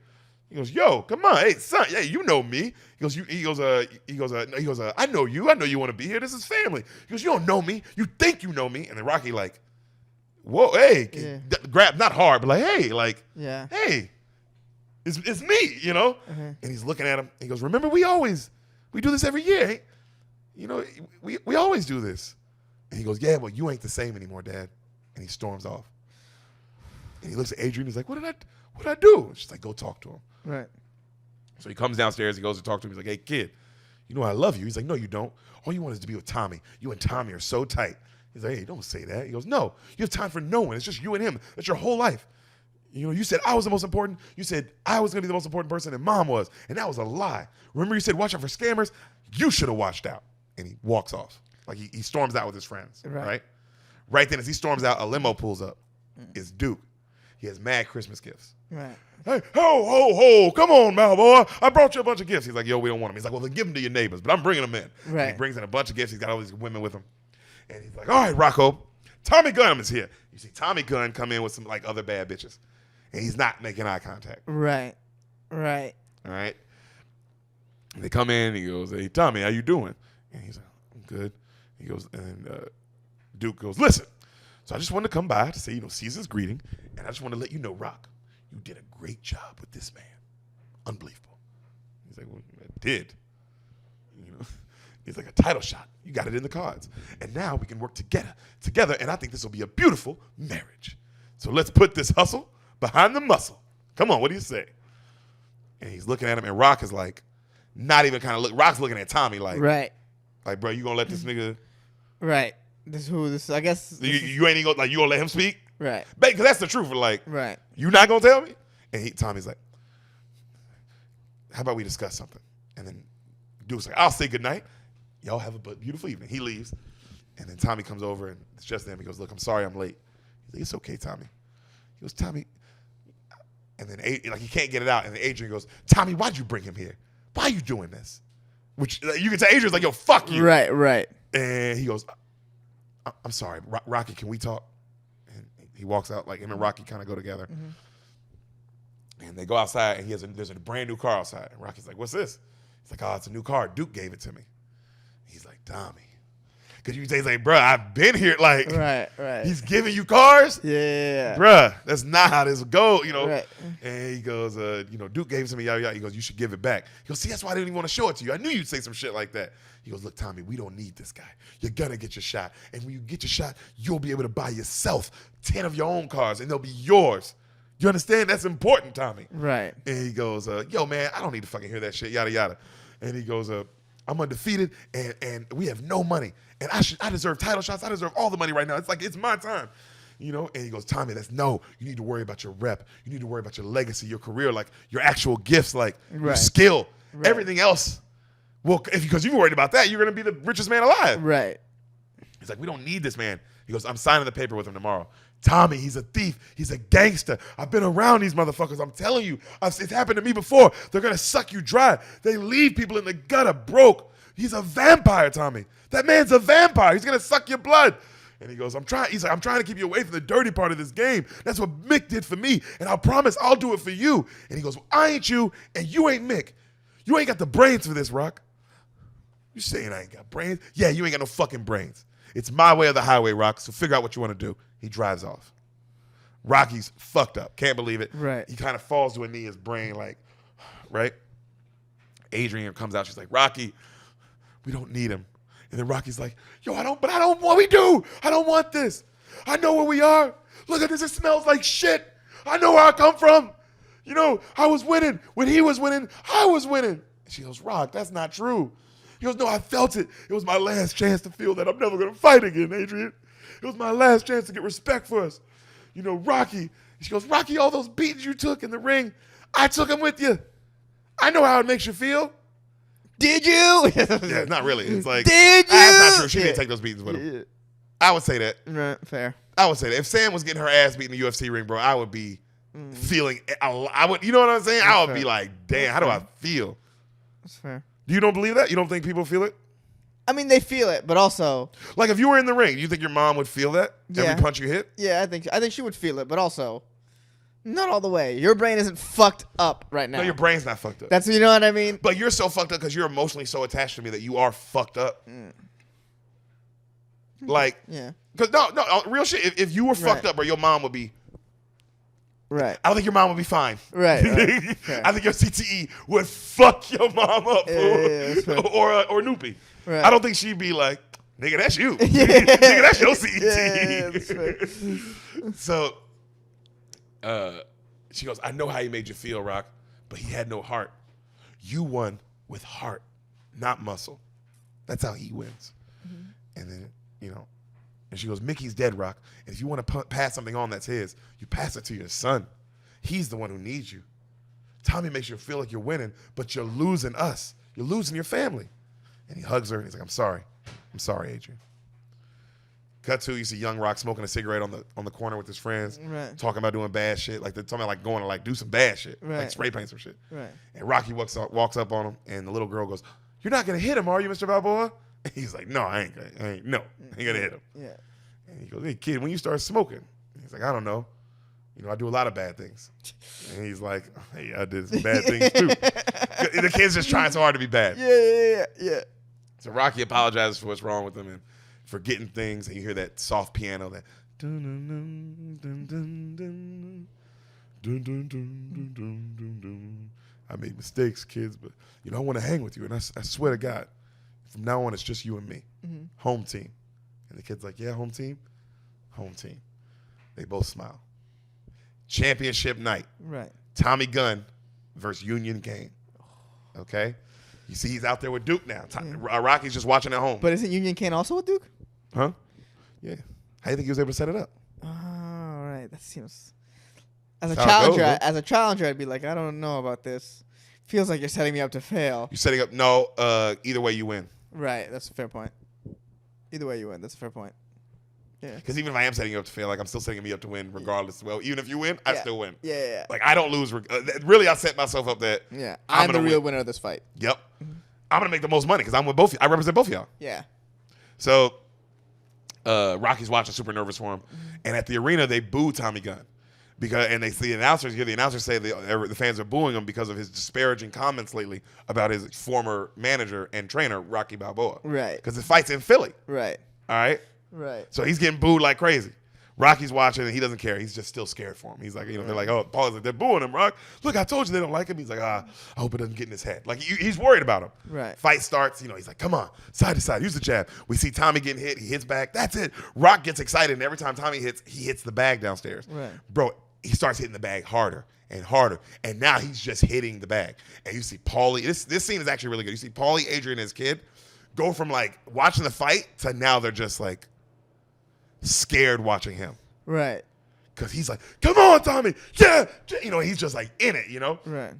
He goes, yo, come on, hey son, hey, you know me. He goes, I know you. I know you want to be here. This is family. He goes, you don't know me. You think you know me. And then Rocky like, whoa, hey, grab, not hard, but like, hey, like, hey, it's me, And he's looking at him. He goes, remember, we do this every year. We always do this. And he goes, yeah, well, you ain't the same anymore, Dad. And he storms off. And he looks at Adrian. He's like, what did I do? And she's like, go talk to him. Right. So he comes downstairs. He goes to talk to him. He's like, hey, kid, I love you. He's like, no, you don't. All you want is to be with Tommy. You and Tommy are so tight. He's like, hey, don't say that. He goes, no, you have time for no one. It's just you and him. That's your whole life. You said I was the most important. You said I was going to be the most important person, and Mom was. And that was a lie. Remember you said watch out for scammers? You should have watched out. And he walks off. Like he storms out with his friends. Right? Right then, as he storms out, a limo pulls up. It's Duke. He has mad Christmas gifts. Right. Hey, ho, come on, Malboy. I brought you a bunch of gifts. He's like, yo, we don't want them. He's like, well, then give them to your neighbors, but I'm bringing them in. Right. And he brings in a bunch of gifts. He's got all these women with him. And he's like, all right, Rocco, Tommy Gunn is here. You see Tommy Gunn come in with some like other bad bitches. And he's not making eye contact. Right. Right. All right. And they come in and he goes, hey, Tommy, how you doing? And he's like, I'm good. He goes, and Duke goes, listen. So I just wanted to come by to say, Caesar's greeting. And I just want to let you know, Rock, you did a great job with this man. Unbelievable. He's like, well, I did. He's like, a title shot. You got it in the cards. And now we can work together, and I think this will be a beautiful marriage. So let's put this hustle behind the muscle. Come on, what do you say? And he's looking at him, and Rock is like, not even kind of look. Rock's looking at Tommy like, Right. Like, bro, you gonna let this nigga? Right. I guess. You ain't even gonna, like, you gonna let him speak? Right. Because that's the truth. Like, Right. You not gonna tell me? And Tommy's like, how about we discuss something? And then Duke's like, I'll say goodnight. Y'all have a beautiful evening. He leaves. And then Tommy comes over, and it's just them. He goes, look, I'm sorry I'm late. He's like, it's okay, Tommy. He goes, Tommy. And then he can't get it out. And then Adrian goes, Tommy, why'd you bring him here? Why are you doing this? Which you can tell Adrian's like, yo, fuck you. Right, right. And he goes, I'm sorry, Rocky, can we talk? And he walks out, like him and Rocky kind of go together. Mm-hmm. And they go outside, and there's a brand new car outside. And Rocky's like, what's this? He's like, oh, it's a new car. Duke gave it to me. He's like, Tommy. Because you can say, he's like, bruh, I've been here. Like, right. He's giving you cars? Yeah. Bruh, that's not how this goes, Right. And he goes, Duke gave it to me, yada, yada. He goes, you should give it back. He goes, see, that's why I didn't even want to show it to you. I knew you'd say some shit like that. He goes, look, Tommy, we don't need this guy. You're going to get your shot. And when you get your shot, you'll be able to buy yourself 10 of your own cars, and they'll be yours. You understand? That's important, Tommy. Right. And he goes, yo, man, I don't need to fucking hear that shit, yada, yada. And he goes, I'm undefeated, and we have no money. And I deserve title shots. I deserve all the money right now. It's like, it's my time. And he goes, Tommy, you need to worry about your rep. You need to worry about your legacy, your career, like your actual gifts, like your skill. Right. Everything else. Well, because you're worried about that, you're going to be the richest man alive. Right. He's like, we don't need this man. He goes, I'm signing the paper with him tomorrow. Tommy, he's a thief. He's a gangster. I've been around these motherfuckers. I'm telling you, it's happened to me before. They're going to suck you dry. They leave people in the gutter broke. He's a vampire, Tommy. That man's a vampire. He's going to suck your blood. And he goes, he's like, I'm trying to keep you away from the dirty part of this game. That's what Mick did for me. And I promise I'll do it for you. And he goes, well, I ain't you and you ain't Mick. You ain't got the brains for this, Rock. You saying I ain't got brains? Yeah, you ain't got no fucking brains. It's my way or the highway, Rock, so figure out what you want to do. He drives off. Rocky's fucked up. Can't believe it. Right. He kind of falls to a knee, his brain like, right? Adrian comes out. She's like, Rocky, we don't need him. And then Rocky's like, yo, I don't what we do. I don't want this. I know where we are. Look at this. It smells like shit. I know where I come from. You know, I was winning. When he was winning, I was winning. And she goes, Rock, that's not true. He goes, no, I felt it. It was my last chance to feel that I'm never going to fight again, Adrian. It was my last chance to get respect for us. You know, Rocky. She goes, Rocky, all those beatings you took in the ring, I took them with you. I know how it makes you feel. Did you? Yeah, not really. It's like, did you? That's not true. She didn't take those beatings with him. Yeah. I would say that. Right, fair. I would say that. If Sam was getting her ass beat in the UFC ring, bro, I would be feeling, I would, you know what I'm saying? I would be like, damn, how do I feel? That's fair. You don't believe that? You don't think people feel it? I mean, they feel it, but also, Like if you were in the ring, you think your mom would feel that? Yeah. Every punch you hit? yeah, I think she would feel it, but also, not all the way. Your brain isn't fucked up right now. No, your brain's not fucked up. That's, you know what I mean? But you're so fucked up because you're emotionally so attached to me that you are fucked up. Like, Yeah. because no, real shit. If you were fucked Right. up, bro, your mom would be. Right. I don't think your mom would be fine. Right. Fair. I think your CTE would fuck your mom up, Yeah, that's fair. or Noopy. Right. I don't think she'd be like, nigga, that's you. Nigga, that's your CTE. Yeah, that's fair. So, she goes, I know how he made you feel, Rock, but he had no heart. You won with heart, not muscle. That's how he wins. And then, you know, and she goes, Mickey's dead, Rock. And if you want to pass something on that's his, you pass it to your son. He's the one who needs you. Tommy makes you feel like you're winning, but you're losing us. You're losing your family. And he hugs her and he's like, I'm sorry. I'm sorry, Adrian. Cut to, you see young Rock smoking a cigarette on the corner with his friends, Right. talking about doing bad shit. Like they're talking about like going to like do some bad shit, like Right. spray paint some shit. Right. And Rocky walks up on him, and the little girl goes, "You're not gonna hit him, are you, Mr. Balboa?" And he's like, "No, I ain't gonna hit him." Yeah. And he goes, "Hey kid, when you start smoking?" And he's like, "I don't know. You know, I do a lot of bad things." And he's like, "Hey, I did some bad things too." The kid's just trying so hard to be bad. Yeah. So Rocky apologizes for what's wrong with him and forgetting things, and you hear that soft piano that dun dun dun dun dun dun dun dun dun dun dun. I made mistakes, kids, but you know I want to hang with you, and I swear to God, from now on it's just you and me, home team. And the kid's like, yeah, home team. They both smile. Championship night. Right. Tommy Gunn versus Union Gang. Okay, you see he's out there with Duke now. Rocky's just watching at home. But isn't Union Kane also a Duke? Huh? Yeah. How do you think he was able to set it up? Oh, right. That seems. As a That's how it goes, challenger, bro. I'd be like, I don't know about this. Feels like you're setting me up to fail. You're setting up. No. Either way, you win. Right. That's a fair point. Either way, you win. That's a fair point. Yeah. Because even if I am setting you up to fail, like I'm still setting me up to win, regardless. Well, even if you win, I Yeah. still win. Yeah. Like I don't lose. Really, I set myself up that. Yeah. I'm I'm the gonna real win. winner of this fight. Yep. I'm gonna make the most money because I'm with both. I represent both of y'all. Yeah. So, Rocky's watching, super nervous for him, and at the arena they boo Tommy Gunn and they see the announcers. Hear the announcers say the fans are booing him because of his disparaging comments lately about his former manager and trainer Rocky Balboa. Right. Because the fight's in Philly. Right. All right. Right. So he's getting booed like crazy. Rocky's watching and he doesn't care. He's just still scared for him. He's like, they're like, oh, Paul's like, they're booing him, Rock. Look, I told you they don't like him. He's like, I hope it doesn't get in his head. Like, he's worried about him. Right. Fight starts, he's like, come on, side to side, use the jab. We see Tommy getting hit. He hits back. That's it. Rock gets excited, and every time Tommy hits, he hits the bag downstairs. Right. Bro, he starts hitting the bag harder and harder, and now he's just hitting the bag. And you see Paulie. This scene is actually really good. You see Paulie, Adrian, and his kid go from, like, watching the fight to now they're just, like, scared watching him. Right. Because he's like, come on, Tommy. Yeah. He's just like in it, Right.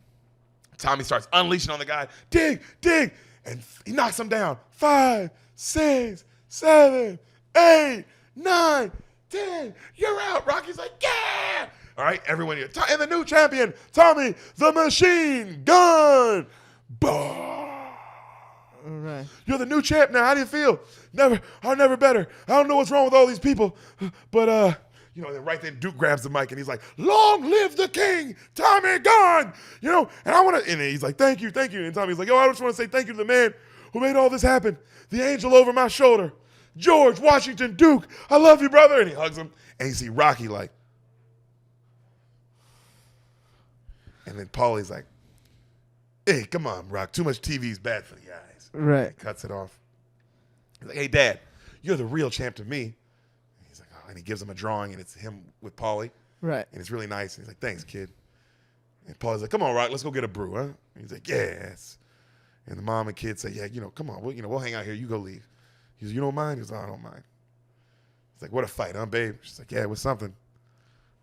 Tommy starts unleashing on the guy. Dig. And he knocks him down. 5, 6, 7, 8, 9, 10. You're out. Rocky's like, yeah. All right, everyone here. And the new champion, Tommy the Machine Gunn. Boom. Right. You're the new champ now. How do you feel? Never better. I don't know what's wrong with all these people, but you know, then right then Duke grabs the mic and he's like, "Long live the king, Tommy Gunn!" You know, and I want to, and he's like, "Thank you." And Tommy's like, "Yo, I just want to say thank you to the man who made all this happen. The angel over my shoulder, George Washington Duke. I love you, brother." And he hugs him, and you see Rocky like, and then Paulie's like, "Hey, come on, Rock. Too much TV is bad for the eyes." Right. He cuts it off. He's like, "Hey, Dad, you're the real champ to me." He's like, "Oh," and he gives him a drawing, and it's him with Paulie. Right. And it's really nice. And he's like, "Thanks, kid." And Paulie's like, "Come on, Rock, let's go get a brew, huh?" And he's like, "Yes." And the mom and kid say, "Yeah, you know, come on, we'll hang out here. You go leave." He's like, "You don't mind?" He's like, "I don't mind." He's like, "What a fight, huh, babe?" She's like, "Yeah, it was something.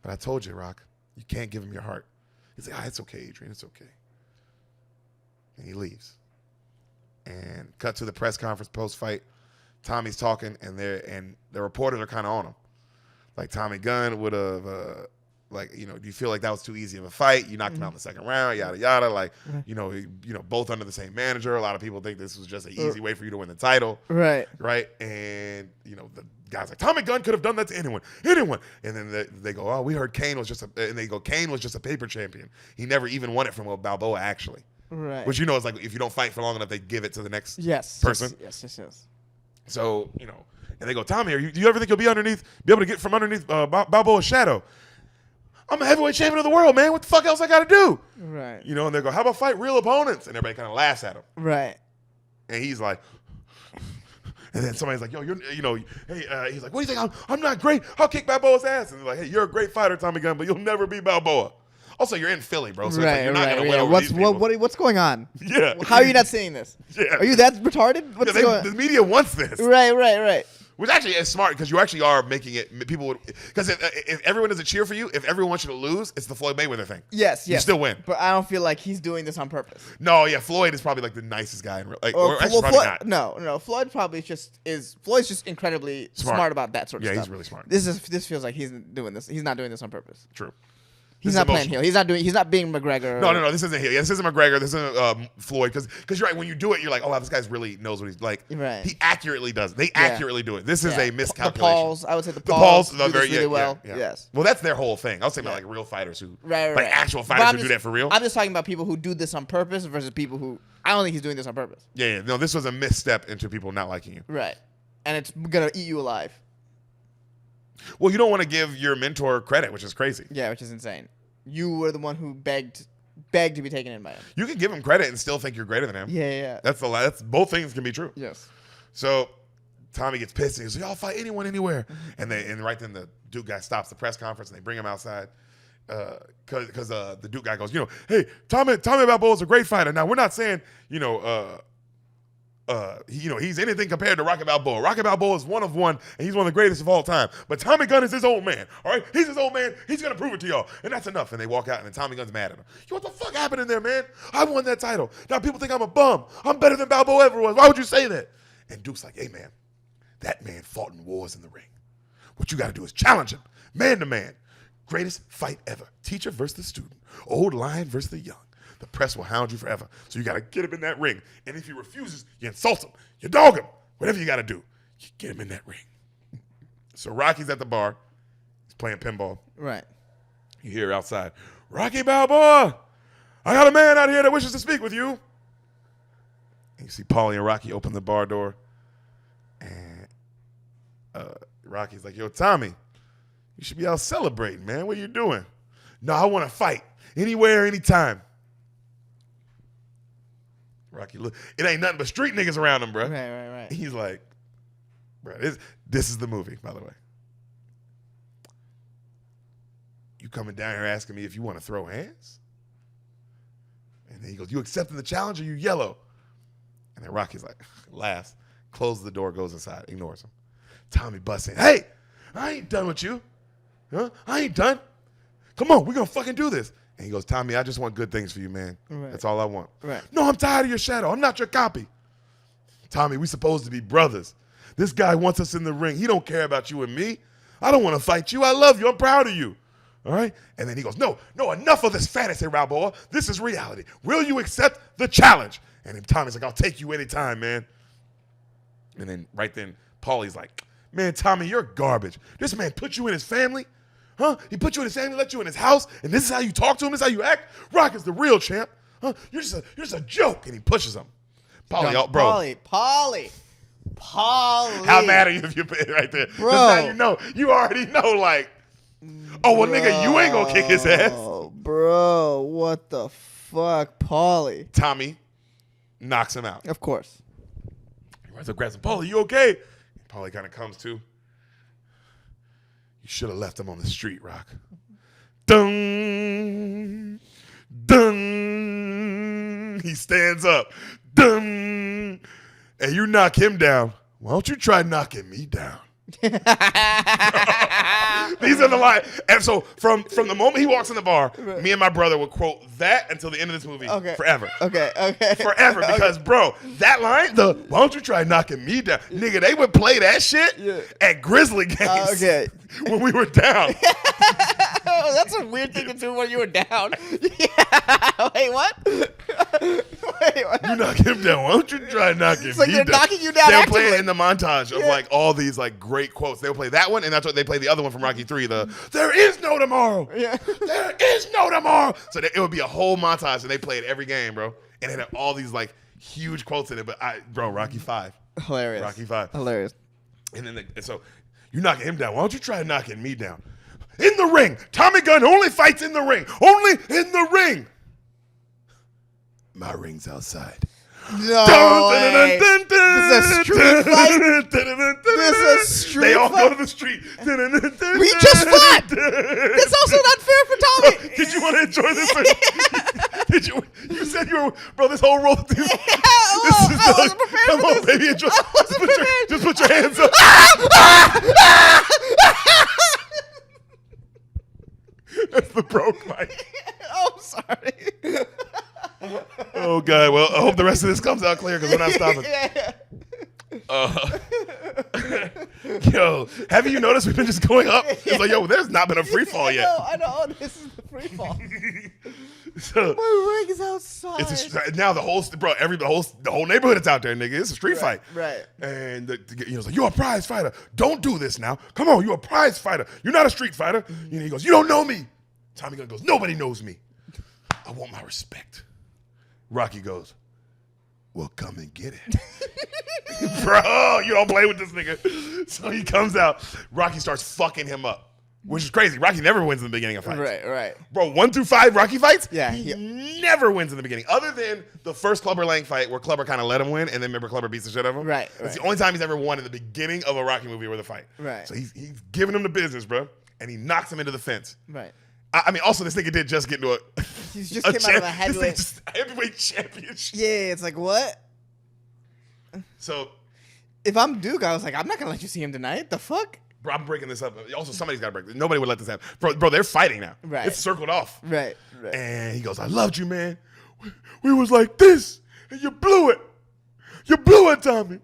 But I told you, Rock, you can't give him your heart." He's like, "It's okay, Adrian, it's okay." And he leaves. And cut to the press conference post-fight. Tommy's talking, and the reporters are kind of on him. Like, Tommy Gunn would have, do you feel like that was too easy of a fight? You knocked him out in the second round, yada, yada. Like, both under the same manager. A lot of people think this was just an easy way for you to win the title. Right. Right? And, the guy's like, Tommy Gunn could have done that to anyone. And then they go, "Oh, we heard Kane was just a paper champion. He never even won it from Balboa, actually." Right. Which, is like, if you don't fight for long enough, they give it to the next person. Yes. So, and they go, "Tommy, do you ever think you'll be able to get from underneath Balboa's shadow?" "I'm a heavyweight champion of the world, man. What the fuck else I got to do?" Right. And they go, "How about fight real opponents?" And everybody kind of laughs at him. Right. And he's like, and then somebody's like, "Yo, hey," he's like, "What do you think? I'm not great. I'll kick Balboa's ass." And they're like, "Hey, you're a great fighter, Tommy Gunn, but you'll never be Balboa." Also, you're in Philly, bro. So it's like you're not going to win over these people. What's going on? Yeah. How are you not seeing this? Yeah. Are you that retarded? What's going on? The media wants this. Right. Which actually is smart because you actually are making it. People would, because if everyone doesn't cheer for you, if everyone wants you to lose, it's the Floyd Mayweather thing. Yes. You still win. But I don't feel like he's doing this on purpose. No, yeah, Floyd is probably like the nicest guy in real life. Or actually, probably Floyd, not. No. Floyd probably Floyd's just incredibly smart about that sort of stuff. Yeah, he's really smart. This feels like he's doing this. He's not doing this on purpose. True. He's not playing heel. He's not being McGregor. No. This isn't heel. Yeah, this isn't McGregor. This isn't Floyd. Because you're right. When you do it, you're like, "Oh, wow, this guy's really knows what he's like." Right. He accurately does. They accurately do it. This is a miscalculation. I would say the Pauls do this really well. Yeah. Yes. Well, that's their whole thing. I was saying about like real fighters who, right. like actual fighters who do that for real. I'm just talking about people who do this on purpose versus people who I don't think he's doing this on purpose. Yeah. No, this was a misstep into people not liking you. Right. And it's gonna eat you alive. Well, you don't want to give your mentor credit, which is crazy. Yeah, which is insane. You were the one who begged to be taken in by him. You can give him credit and still think you're greater than him. Yeah. That's both things can be true. Yes. So Tommy gets pissed and he's like, "I'll fight anyone anywhere." And right then the Duke guy stops the press conference and they bring him outside. Because the Duke guy goes, "Hey, Tommy Balboa is a great fighter. Now we're not saying, he's anything compared to Rocky Balboa. Rocky Balboa is one of one, and he's one of the greatest of all time. But Tommy Gunn is his old man, all right? He's his old man. He's going to prove it to y'all, and that's enough." And they walk out, and then Tommy Gunn's mad at him. "What the fuck happened in there, man? I won that title. Now people think I'm a bum. I'm better than Balboa ever was. Why would you say that?" And Duke's like, "Hey, man, that man fought in wars in the ring. What you got to do is challenge him, man to man. Greatest fight ever. Teacher versus the student. Old lion versus the young. The press will hound you forever. So you got to get him in that ring. And if he refuses, you insult him. You dog him. Whatever you got to do, you get him in that ring." So Rocky's at the bar. He's playing pinball. Right. You hear outside, "Rocky Balboa, I got a man out here that wishes to speak with you." And you see Paulie and Rocky open the bar door. And Rocky's like, "Yo, Tommy, you should be out celebrating, man. What are you doing?" "No, I want to fight. Anywhere, anytime." Rocky, look, it ain't nothing but street niggas around him, bro. Right. He's like, bro, this is the movie, by the way. "You coming down here asking me if you want to throw hands?" And then he goes, "You accepting the challenge or you yellow?" And then Rocky's like, laughs, closes the door, goes inside, ignores him. Tommy busts in, "Hey, I ain't done with you. Huh? I ain't done. Come on, we're going to fucking do this." And he goes, "Tommy, I just want good things for you, man. Right. That's all I want." Right. "No, I'm tired of your shadow. I'm not your copy." "Tommy, we supposed to be brothers. This guy wants us in the ring. He don't care about you and me. I don't want to fight you. I love you. I'm proud of you. All right?" And then he goes, no, enough of this fantasy, Balboa. This is reality. Will you accept the challenge?" And then Tommy's like, I'll take you anytime, man. And then right then, Paulie's like, man, Tommy, you're garbage. This man put you in his family. Huh? He put you in his family, let you in his house, and this is how you talk to him, this is how you act? Rock is the real champ. Huh? You're just a joke. And he pushes him. Paulie, bro. Paulie. How mad are you if you put it right there? Bro. Now you already know, like, oh, well, nigga, you ain't gonna kick his ass. Bro, what the fuck? Paulie. Tommy knocks him out. Of course. He runs up, grabs him. Paulie, you okay? Paulie kind of comes to. You should have left him on the street, Rock. Dun, dun. He stands up. Dun. And you knock him down. Why don't you try knocking me down? These are the lines. And so from the moment he walks in the bar, me and my brother would quote that until the end of this movie forever. Okay. Forever. Because, bro, that line, why don't you try knocking me down? Nigga, they would play that shit at Grizzly games when we were down. Oh, that's a weird thing to do when you were down. Yeah. Wait, what? You knock him down. Why don't you try knocking me like they're down? knocking you down They'll actively. play it in the montage of like all these like great quotes. They'll play that one, and that's what they play the other one from Rocky 3. There is no tomorrow. Yeah. There is no tomorrow. So it would be a whole montage, and they play it every game, bro. And it had all these like huge quotes in it. But Rocky 5. Hilarious. Rocky 5. Hilarious. And then so you knocking him down. Why don't you try knocking me down? In the ring. Tommy Gunn only fights in the ring. Only in the ring. My ring's outside. No way. This is a street fight? This is a street They all fight? go to the street. We just fought. That's also not fair for Tommy. Did you want to enjoy this? Did you? You said you were, bro. This whole roll. I wasn't prepared Come for on, this. baby. Enjoy. I wasn't prepared. Just put your hands up. That's the broke mic. Oh, I'm sorry. Oh God. Well, I hope the rest of this comes out clear because we're not stopping. Yo, have you noticed we've been just going up? It's like, yo, there's not been a free fall yet. I know. This is the free fall. So, My ring is outside. now the whole neighborhood is out there, nigga. It's a street fight. Right. And it's like, you're a prize fighter. Don't do this now. Come on, you're a prize fighter. You're not a street fighter. You know, he goes, you don't know me. Tommy Gunn goes, nobody knows me. I want my respect. Rocky goes, well, come and get it. Bro, you don't play with this nigga. So he comes out. Rocky starts fucking him up. Which is crazy. Rocky never wins in the beginning of fights. Right. Bro, 1 through 5 Rocky fights? Yeah. He never wins in the beginning. Other than the first Clubber Lang fight where Clubber kind of let him win, and then remember Clubber beats the shit out of him? Right. It's the only time he's ever won in the beginning of a Rocky movie or the fight. Right. So he's giving him the business, bro. And he knocks him into the fence. Right. I mean, also, this nigga did just get into He just came out of a heavyweight. This nigga just heavyweight championship. Yeah, it's like, what? So, If I'm Duke, I was like, I'm not going to let you see him tonight. The fuck? bro, I'm breaking this up. Also, somebody's got to break this. Nobody would let this happen. Bro, they're fighting now. Right. It's circled off. Right. And he goes, I loved you, man. We was like this, and you blew it. You blew it, Tommy.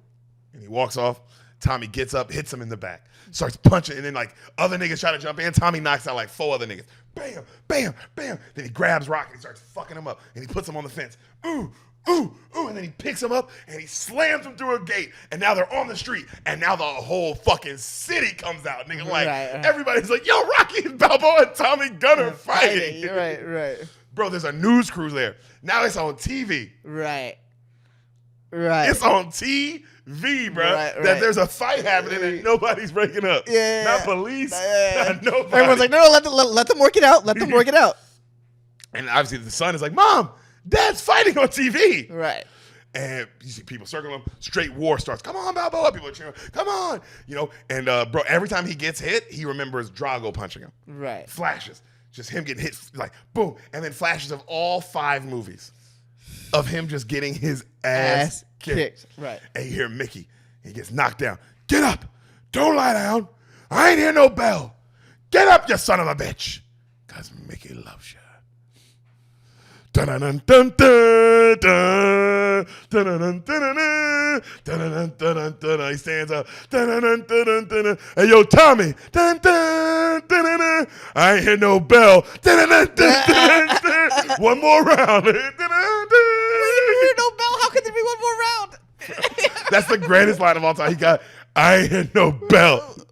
And he walks off. Tommy gets up, hits him in the back, starts punching, and then like other niggas try to jump in. Tommy knocks out like 4 other niggas. Bam, bam, bam. Then he grabs Rocky and starts fucking him up, and he puts him on the fence. Ooh, ooh, ooh, and then he picks him up and he slams him through a gate, and now they're on the street, and now the whole fucking city comes out, nigga. Like everybody's like, yo, Rocky and Balboa and Tommy Gunn are fighting. Right. Bro, there's a news crew there. Now it's on TV. Right. It's on TV, bro. That there's a fight happening and nobody's breaking up. Yeah. Not police. Not nobody. Everyone's like, no, let them work it out. Let them work it out. And obviously the son is like, Mom, Dad's fighting on TV. Right. And you see people circling him. Straight war starts. Come on, Balboa. People are cheering. Come on. You know, and bro, every time he gets hit, he remembers Drago punching him. Right. Flashes. Just him getting hit, like, boom. And then flashes of all 5 movies of him just getting his ass kicked. Right. And you hear Mickey. He gets knocked down. Get up. Don't lie down. I ain't hear no bell. Get up, you son of a bitch. Because Mickey loves you. Dun-dun-dun-dun-dun. Dun-dun-dun-dun-dun. Dun-dun-dun-dun-dun. He stands up. Dun-dun-dun-dun-dun. Hey, yo, Tommy. Dun-dun-dun-dun-dun. I ain't hear no bell. Dun-dun-dun-dun-dun. One more round. Dun-dun-dun. You hear no bell? How could there be one more round? That's the greatest line of all time. He got, I ain't no belt.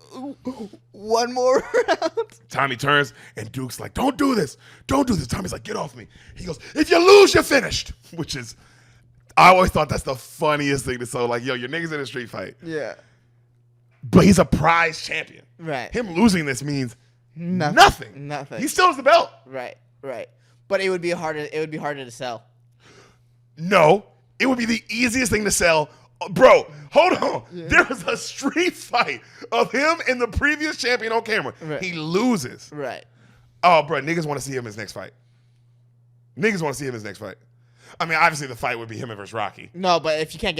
One more round. Tommy turns and Duke's like, don't do this. Don't do this. Tommy's like, get off me. He goes, if you lose, you're finished. Which is, I always thought that's the funniest thing to say. Like, yo, your nigga's in a street fight. Yeah. But he's a prize champion. Right. Him losing this means nothing. He still has the belt. Right. But it would be harder to sell. No, it would be the easiest thing to sell. Bro, hold on. Yeah. There was a street fight of him and the previous champion on camera. Right. He loses. Right. Oh, bro, niggas want to see him in his next fight. I mean, obviously the fight would be him versus Rocky. No, but if you can't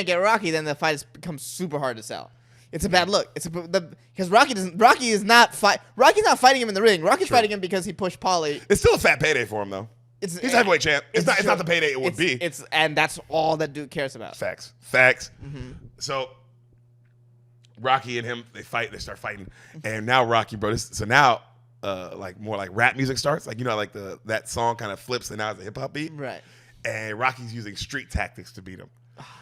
get Rocky, then the fight becomes super hard to sell. It's a bad look. Because Rocky's not fighting him in the ring. Rocky's fighting him because he pushed Paulie. It's still a fat payday for him though. He's a heavyweight champ. It's not the payday it would be. And that's all that dude cares about. Facts. Mm-hmm. So Rocky and him, they start fighting, and now Rocky, bro. So now, like more like rap music starts. Like like that song kind of flips, and now it's a hip hop beat. Right. And Rocky's using street tactics to beat him.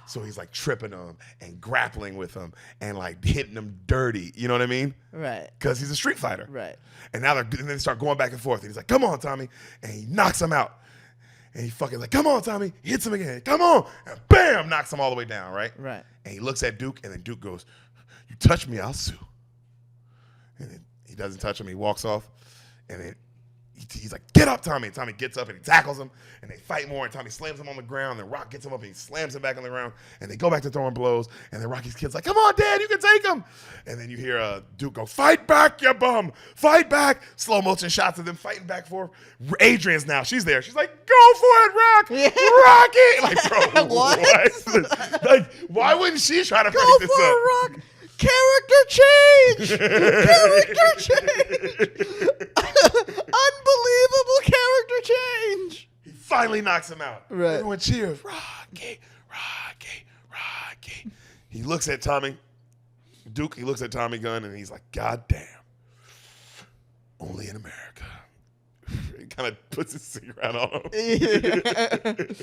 So he's like tripping him and grappling with him and like hitting him dirty. You know what I mean? Right. Because he's a street fighter. Right. And now they start going back and forth. And he's like, come on, Tommy. And he knocks him out. And he fucking like, come on, Tommy. He hits him again. Come on. And bam, knocks him all the way down, right? Right. And he looks at Duke, and then Duke goes, you touch me, I'll sue. And then he doesn't touch him. He walks off. And then he's like, get up, Tommy. And Tommy gets up and he tackles him, and they fight more, and Tommy slams him on the ground, and Rock gets him up and he slams him back on the ground, and they go back to throwing blows, and then Rocky's kid's like, come on, Dad, you can take him. And then you hear Duke go, fight back, you bum. Fight back. Slow motion shots of them fighting back for Adrian's now. She's there. She's like, go for it, Rock. Yeah. Rocky. Like, bro, what? Like, why wouldn't she try to break this up? Go for it, Rock. Character change! Character change! Unbelievable character change! He finally knocks him out. Right. Everyone cheers. Rocky, Rocky, Rocky. He looks at Tommy. Duke, he looks at Tommy Gunn, and he's like, God damn. Only in America. He kind of puts his cigarette on him.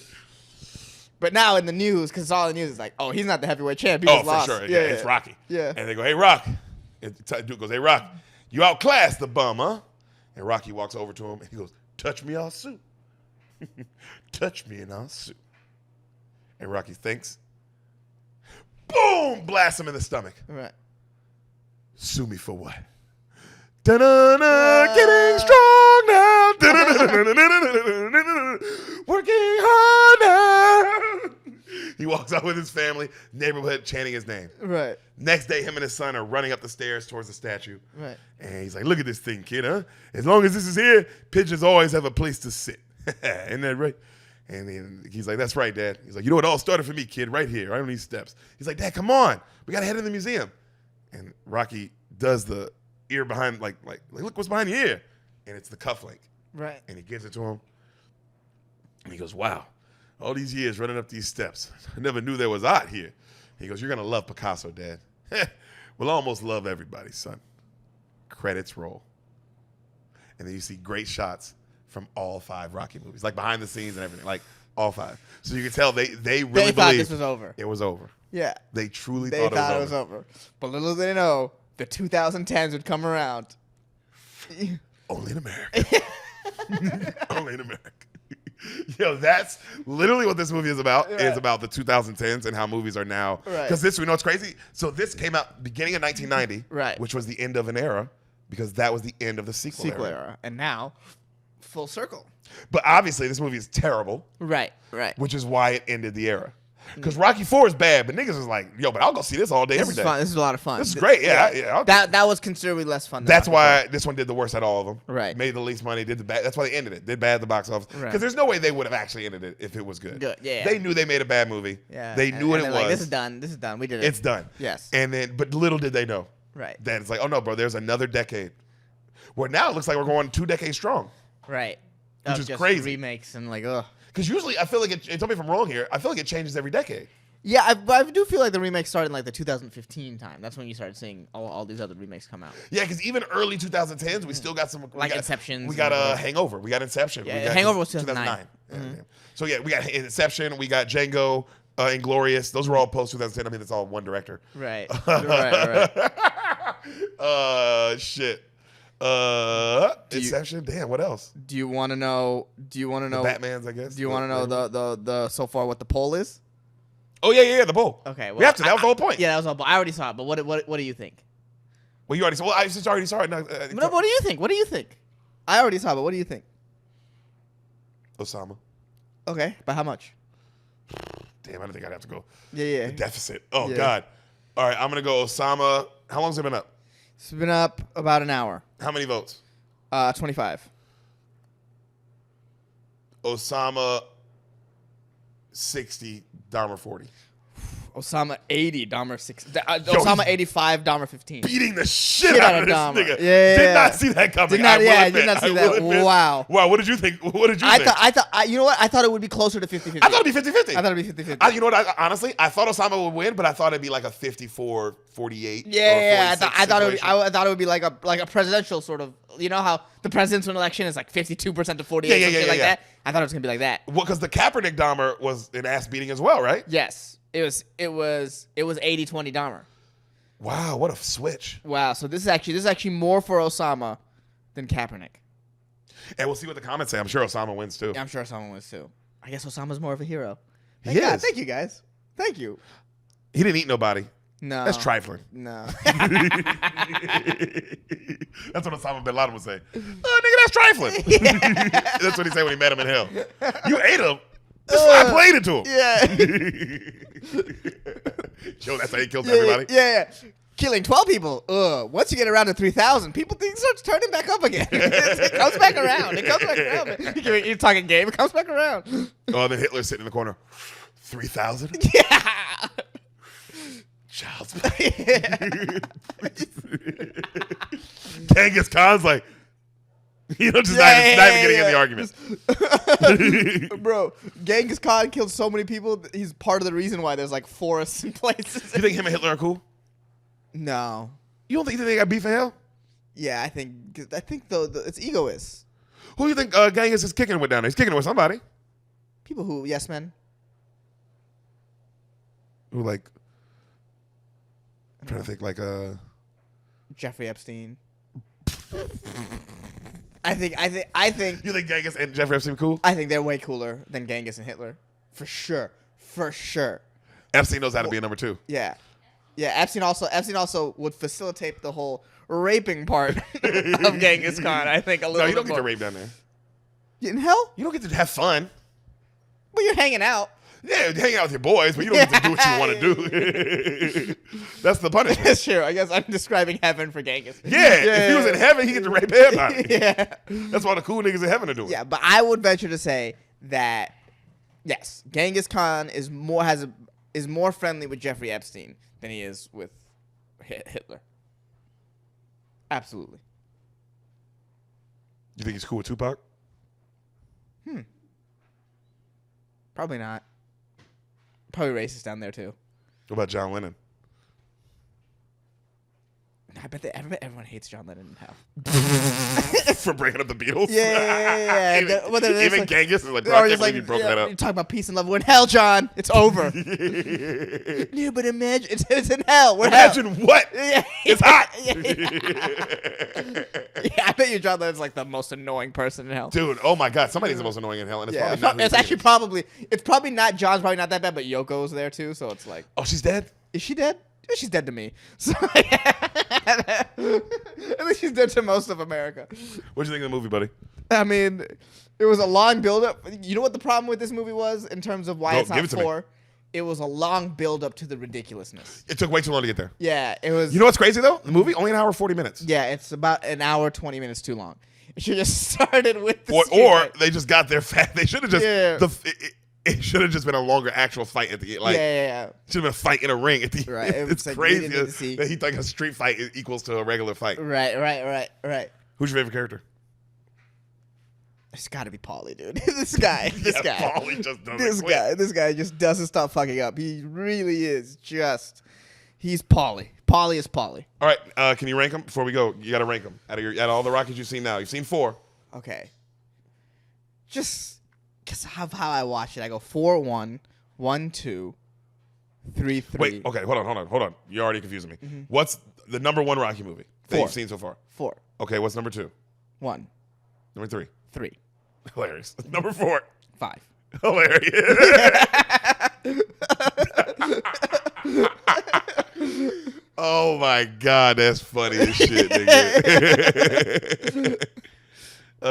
But now in the news, because it's all in the news, it's like, oh, he's not the heavyweight champ. He just lost. For sure. Yeah, it's Rocky. Yeah. And they go, hey, Rock. And Duke goes, hey, Rock, you outclassed the bum, huh? And Rocky walks over to him, and he goes, touch me, I'll sue. Touch me, and I'll sue. And Rocky thinks, boom, blasts him in the stomach. Right. Sue me for what? Da-na-na, getting strong now. Da-na-na-na-na-na-na-na-na-na. Working hard now. He walks out with his family, neighborhood, chanting his name. Right. Next day, him and his son are running up the stairs towards the statue. Right. And he's like, look at this thing, kid, huh? As long as this is here, pigeons always have a place to sit. Isn't that right? And then he's like, that's right, Dad. He's like, you know, it all started for me, kid, right here, right on these steps. He's like, Dad, come on. We got to head to the museum. And Rocky does the ear behind, like, look what's behind the ear. And it's the cufflink. Right. And he gives it to him. And he goes, wow, all these years running up these steps. I never knew there was art here. He goes, you're going to love Picasso, Dad. We'll almost love everybody, son. Credits roll. And then you see great shots from all 5 Rocky movies, like behind the scenes and everything, like all 5. So you can tell they really thought this was over. It was over. Yeah. They truly They thought it was over. But little did they know, the 2010s would come around. Only in America. Only in America. Yo, that's literally what this movie is about. Right. Is about the 2010s and how movies are now. Because this, you know what's crazy? So this came out beginning of 1990, right, which was the end of an era, because that was the end of the sequel era. And now, full circle. But obviously, this movie is terrible. Right. Which is why it ended the era. Because Rocky 4 is bad, but niggas was like, yo, but I'll go see this all day, every day. Fun. This is a lot of fun. This is great, yeah. That was considerably less fun. That's why this one did the worst out of all of them. Right. Made the least money, did the bad. That's why they ended it. Did bad at the box office. Because Right. there's no way they would have actually ended it if it was good. Yeah. They knew they made a bad movie. Yeah. They knew what it was. Like, this is done. We did it. It's done. Yes. And then, but little did they know. Right. That it's like, oh no, bro, there's another decade. Well, now it looks like we're going 2 decades strong. Right. Which is just crazy. Remakes and like, ugh. Because usually I feel like and tell me if I'm wrong here, I feel like it changes every decade. Yeah, but I do feel like the remake started in like the 2015 time. That's when you started seeing all these other remakes come out. Yeah, because even early 2010s, we still got some Inception. We got Hangover. We got Inception. Yeah, we got Hangover was 2009. Yeah. So yeah, we got Inception. We got Django, Inglorious. Those were all post 2010. I mean, it's all one director. Right. right. Shit. Inception. Damn. What else? Do you want to know? Batman's, I guess. Do you want to know the so far what the poll is? Oh yeah. The poll. Okay. Well, we have to. That was the whole point. Yeah, that was all. I already saw it. But what do you think? Well, you already saw. Well, I just already saw it. No, what do you think? What do you think? I already saw it. But what do you think? Osama. Okay. By how much? Damn, I didn't think I'd have to go. Yeah. The deficit. Oh Yeah. God. All right, I'm gonna go Osama. How long's it been up? It's been up about an hour. How many votes? 25. Osama 60, Dahmer 40. Osama 80, Dahmer 6. Osama 85, Dahmer 15. Beating the shit out of this Dahmer. nigga. Yeah. Did not see that coming. Did not see that. Admit. Wow. Wow, what did you think? What did you think? I thought, you know what? I thought it would be closer to 50-50. I thought it'd be 50-50. I thought it'd be 50-50. You know what? Honestly, I thought Osama would win, but I thought it'd be like a 54-48. Yeah. I thought it would be like a presidential sort of. You know how the presidential election is like 52% to 48, Yeah. that. I thought it was gonna be like that. Well, because the Kaepernick Dahmer was an ass beating as well, right? Yes, it was 80-20 Dahmer. Wow, what a switch! Wow, so this is actually more for Osama than Kaepernick. And we'll see what the comments say. I'm sure Osama wins too. Yeah, I'm sure Osama wins too. I guess Osama's more of a hero. He is. Thank you guys. Thank you. He didn't eat nobody. No, That's trifling. No. That's what Osama bin Laden would say. Oh, nigga, that's trifling. That's what he said when he met him in hell. You ate him? I played it to him. Yo, that's how he kills everybody? Yeah. Killing 12 people. Once you get around to 3,000, people think it starts turning back up again. It comes back around. You're talking game. It comes back around. Oh, then Hitler's sitting in the corner. 3,000? Yeah. Child's play. Genghis Khan's like, not even getting in the argument. Bro, Genghis Khan killed so many people. He's part of the reason why there's like forests in places. You think him and Hitler are cool? No. You don't think they got beef in hell? Yeah, I think though it's egoists. Who do you think Genghis is kicking it with down there? He's kicking it with somebody. People who, yes men. Who like, I'm trying to think like Jeffrey Epstein. I think You think Genghis and Jeffrey Epstein cool? I think they're way cooler than Genghis and Hitler. For sure. Epstein knows how to be a number two. Yeah. Epstein also would facilitate the whole raping part of Genghis Khan, I think, a little bit. No, you don't get more. to rape down there. In hell? You don't get to have fun. But you're hanging out. Yeah, you hang out with your boys, but you don't get to do what you want to do. That's the punishment. That's true. I guess I'm describing heaven for Genghis. Yeah, if he was in heaven, he get to rape everybody. Yeah. That's why the cool niggas in heaven are doing. Yeah, but I would venture to say that yes, Genghis Khan is more friendly with Jeffrey Epstein than he is with Hitler. Absolutely. You think he's cool with Tupac? Probably not. Probably racist down there too. What about John Lennon? I bet everyone hates John Lennon in hell. For breaking up the Beatles? Yeah. Even like, Genghis is like, bro, I can't believe you broke that up. You talk about peace and love. We're in hell, John. It's over. Yeah, but imagine it's in hell. Imagine what? Yeah. It's hot. Yeah, I bet you John Lennon's like the most annoying person in hell. Dude, oh my God, somebody's the most annoying in hell, and it's probably not. It's probably not John's probably not that bad, but Yoko's there too, so it's like. Oh, she's dead? Is she dead? She's dead to me. So, at least she's dead to most of America. What'd you think of the movie, buddy? I mean, it was a long build-up. You know what the problem with this movie was in terms of why it's not 4? It was a long build-up to the ridiculousness. It took way too long to get there. Yeah, it was. You know what's crazy, though? The movie, only an hour, 40 minutes. Yeah, it's about an hour, 20 minutes too long. It should just started with the Or they just got there fast. They should have just... Yeah. It should have just been a longer actual fight at the end. Like, yeah. Should have been a fight in a ring at the end. Right. It's like crazy that he think a street fight equals to a regular fight. Right. Who's your favorite character? It's got to be Paulie, dude. This guy. Paulie just doesn't quit. This guy just doesn't stop fucking up. He really is just. He's Paulie. Paulie is Paulie. All right, can you rank them before we go? You got to rank them out of all the Rockies you've seen now. You've seen 4. Okay. Just because of how I watch it, I go 4-1, 1-2, 3-3. Wait, okay, hold on. You're already confusing me. Mm-hmm. What's the number 1 Rocky movie that 4. you've seen so far? 4. Okay, what's number 2? 1. Number 3? 3. Hilarious. Number 4? 5. Hilarious. Oh my God, that's funny as shit, nigga.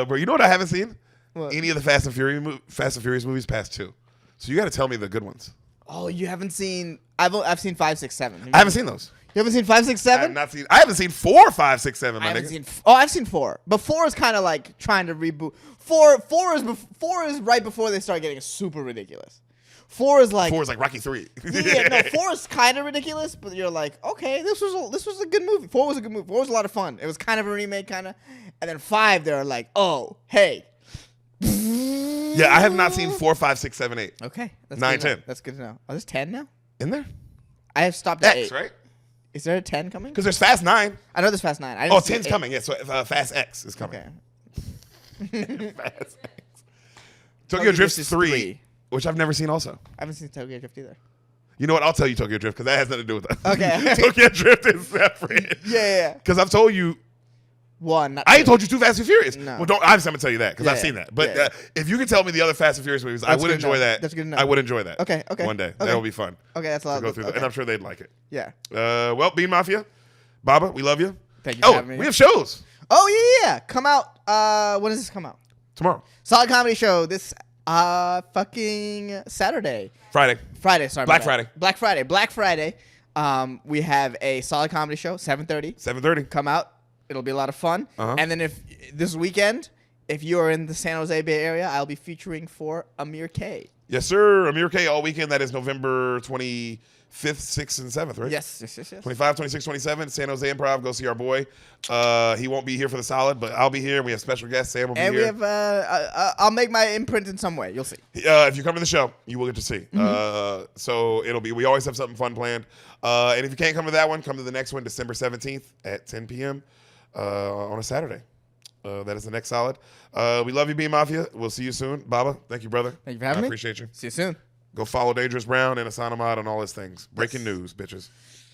Bro, you know what I haven't seen? What? Any of the Fast and Furious movies past 2. So you got to tell me the good ones. Oh, you haven't seen? I've seen 5, 6, 7. I haven't seen those. You haven't seen 5, 6, 7? I haven't seen 4, 5, 6, 7. My nigga. I've seen 4, but 4 is kind of like trying to reboot. 4 is right before they start getting super ridiculous. 4 is like Rocky 3. Yeah, no, 4 is kind of ridiculous, but you're like, okay, this was a good movie. 4 was a good movie. 4 was a lot of fun. It was kind of a remake, kind of, and then 5, they're like, oh, hey. Yeah, I have not seen 4, 5, 6, 7, 8. Okay, that's 9, good to know. 10. That's good to know. Oh, there's 10 now. In there? I have stopped at X, 8. right? Is there a 10 coming? Because there's Fast 9. I know there's Fast 9. I Oh, didn't see 10's 8. coming. Yeah, so Fast X is coming. Okay. Fast X. Tokyo Drift is 3, which I've never seen also. I haven't seen Tokyo Drift either. You know what? I'll tell you Tokyo Drift because that has nothing to do with that. Okay. Tokyo Drift is separate. Yeah. Because I've told you. 1. Not I ain't 2. told you 2 Fast and Furious. No. Well, obviously I'm going to tell you that because I've Yeah, seen that. But yeah. if you can tell me the other Fast and Furious movies, I would good enjoy enough. that. That's good enough. I would enjoy that. Okay. One day. Okay. That will be fun. Okay, that's a lot. To go through that. Okay. And I'm sure they'd like it. Yeah. Well, Bean Mafia, Baba, we love you. Thank you for having me. We have shows Oh yeah. Come out. When does this come out? tomorrow. Solid Comedy Show this fucking Saturday. Friday. Sorry. Black about that. Black Friday. We have a Solid Comedy Show, 7:30. 7:30. Come out. It'll be a lot of fun. Uh-huh. And then if this weekend, if you are in the San Jose Bay Area, I'll be featuring for Amir K. Yes, sir. Amir K all weekend. That is November 25th, 6th, and 7th, right? Yes. 25, 26, 27, San Jose Improv. Go see our boy. He won't be here for the Solid, but I'll be here. We have special guests. Sam will be And here. we have, I'll make my imprint in some way. You'll see. If you come to the show, you will get to see. Mm-hmm. So we always have something fun planned. And if you can't come to that one, come to the next one, December 17th at 10 p.m. On a Saturday. That is the next Solid. We love you, Bean Mafia. We'll see you soon. Baba, thank you, brother. Thank you for having me. I appreciate you. See you soon. Go follow Dangerous Brown and Ehsan Ahmad on all his things. Breaking news, bitches.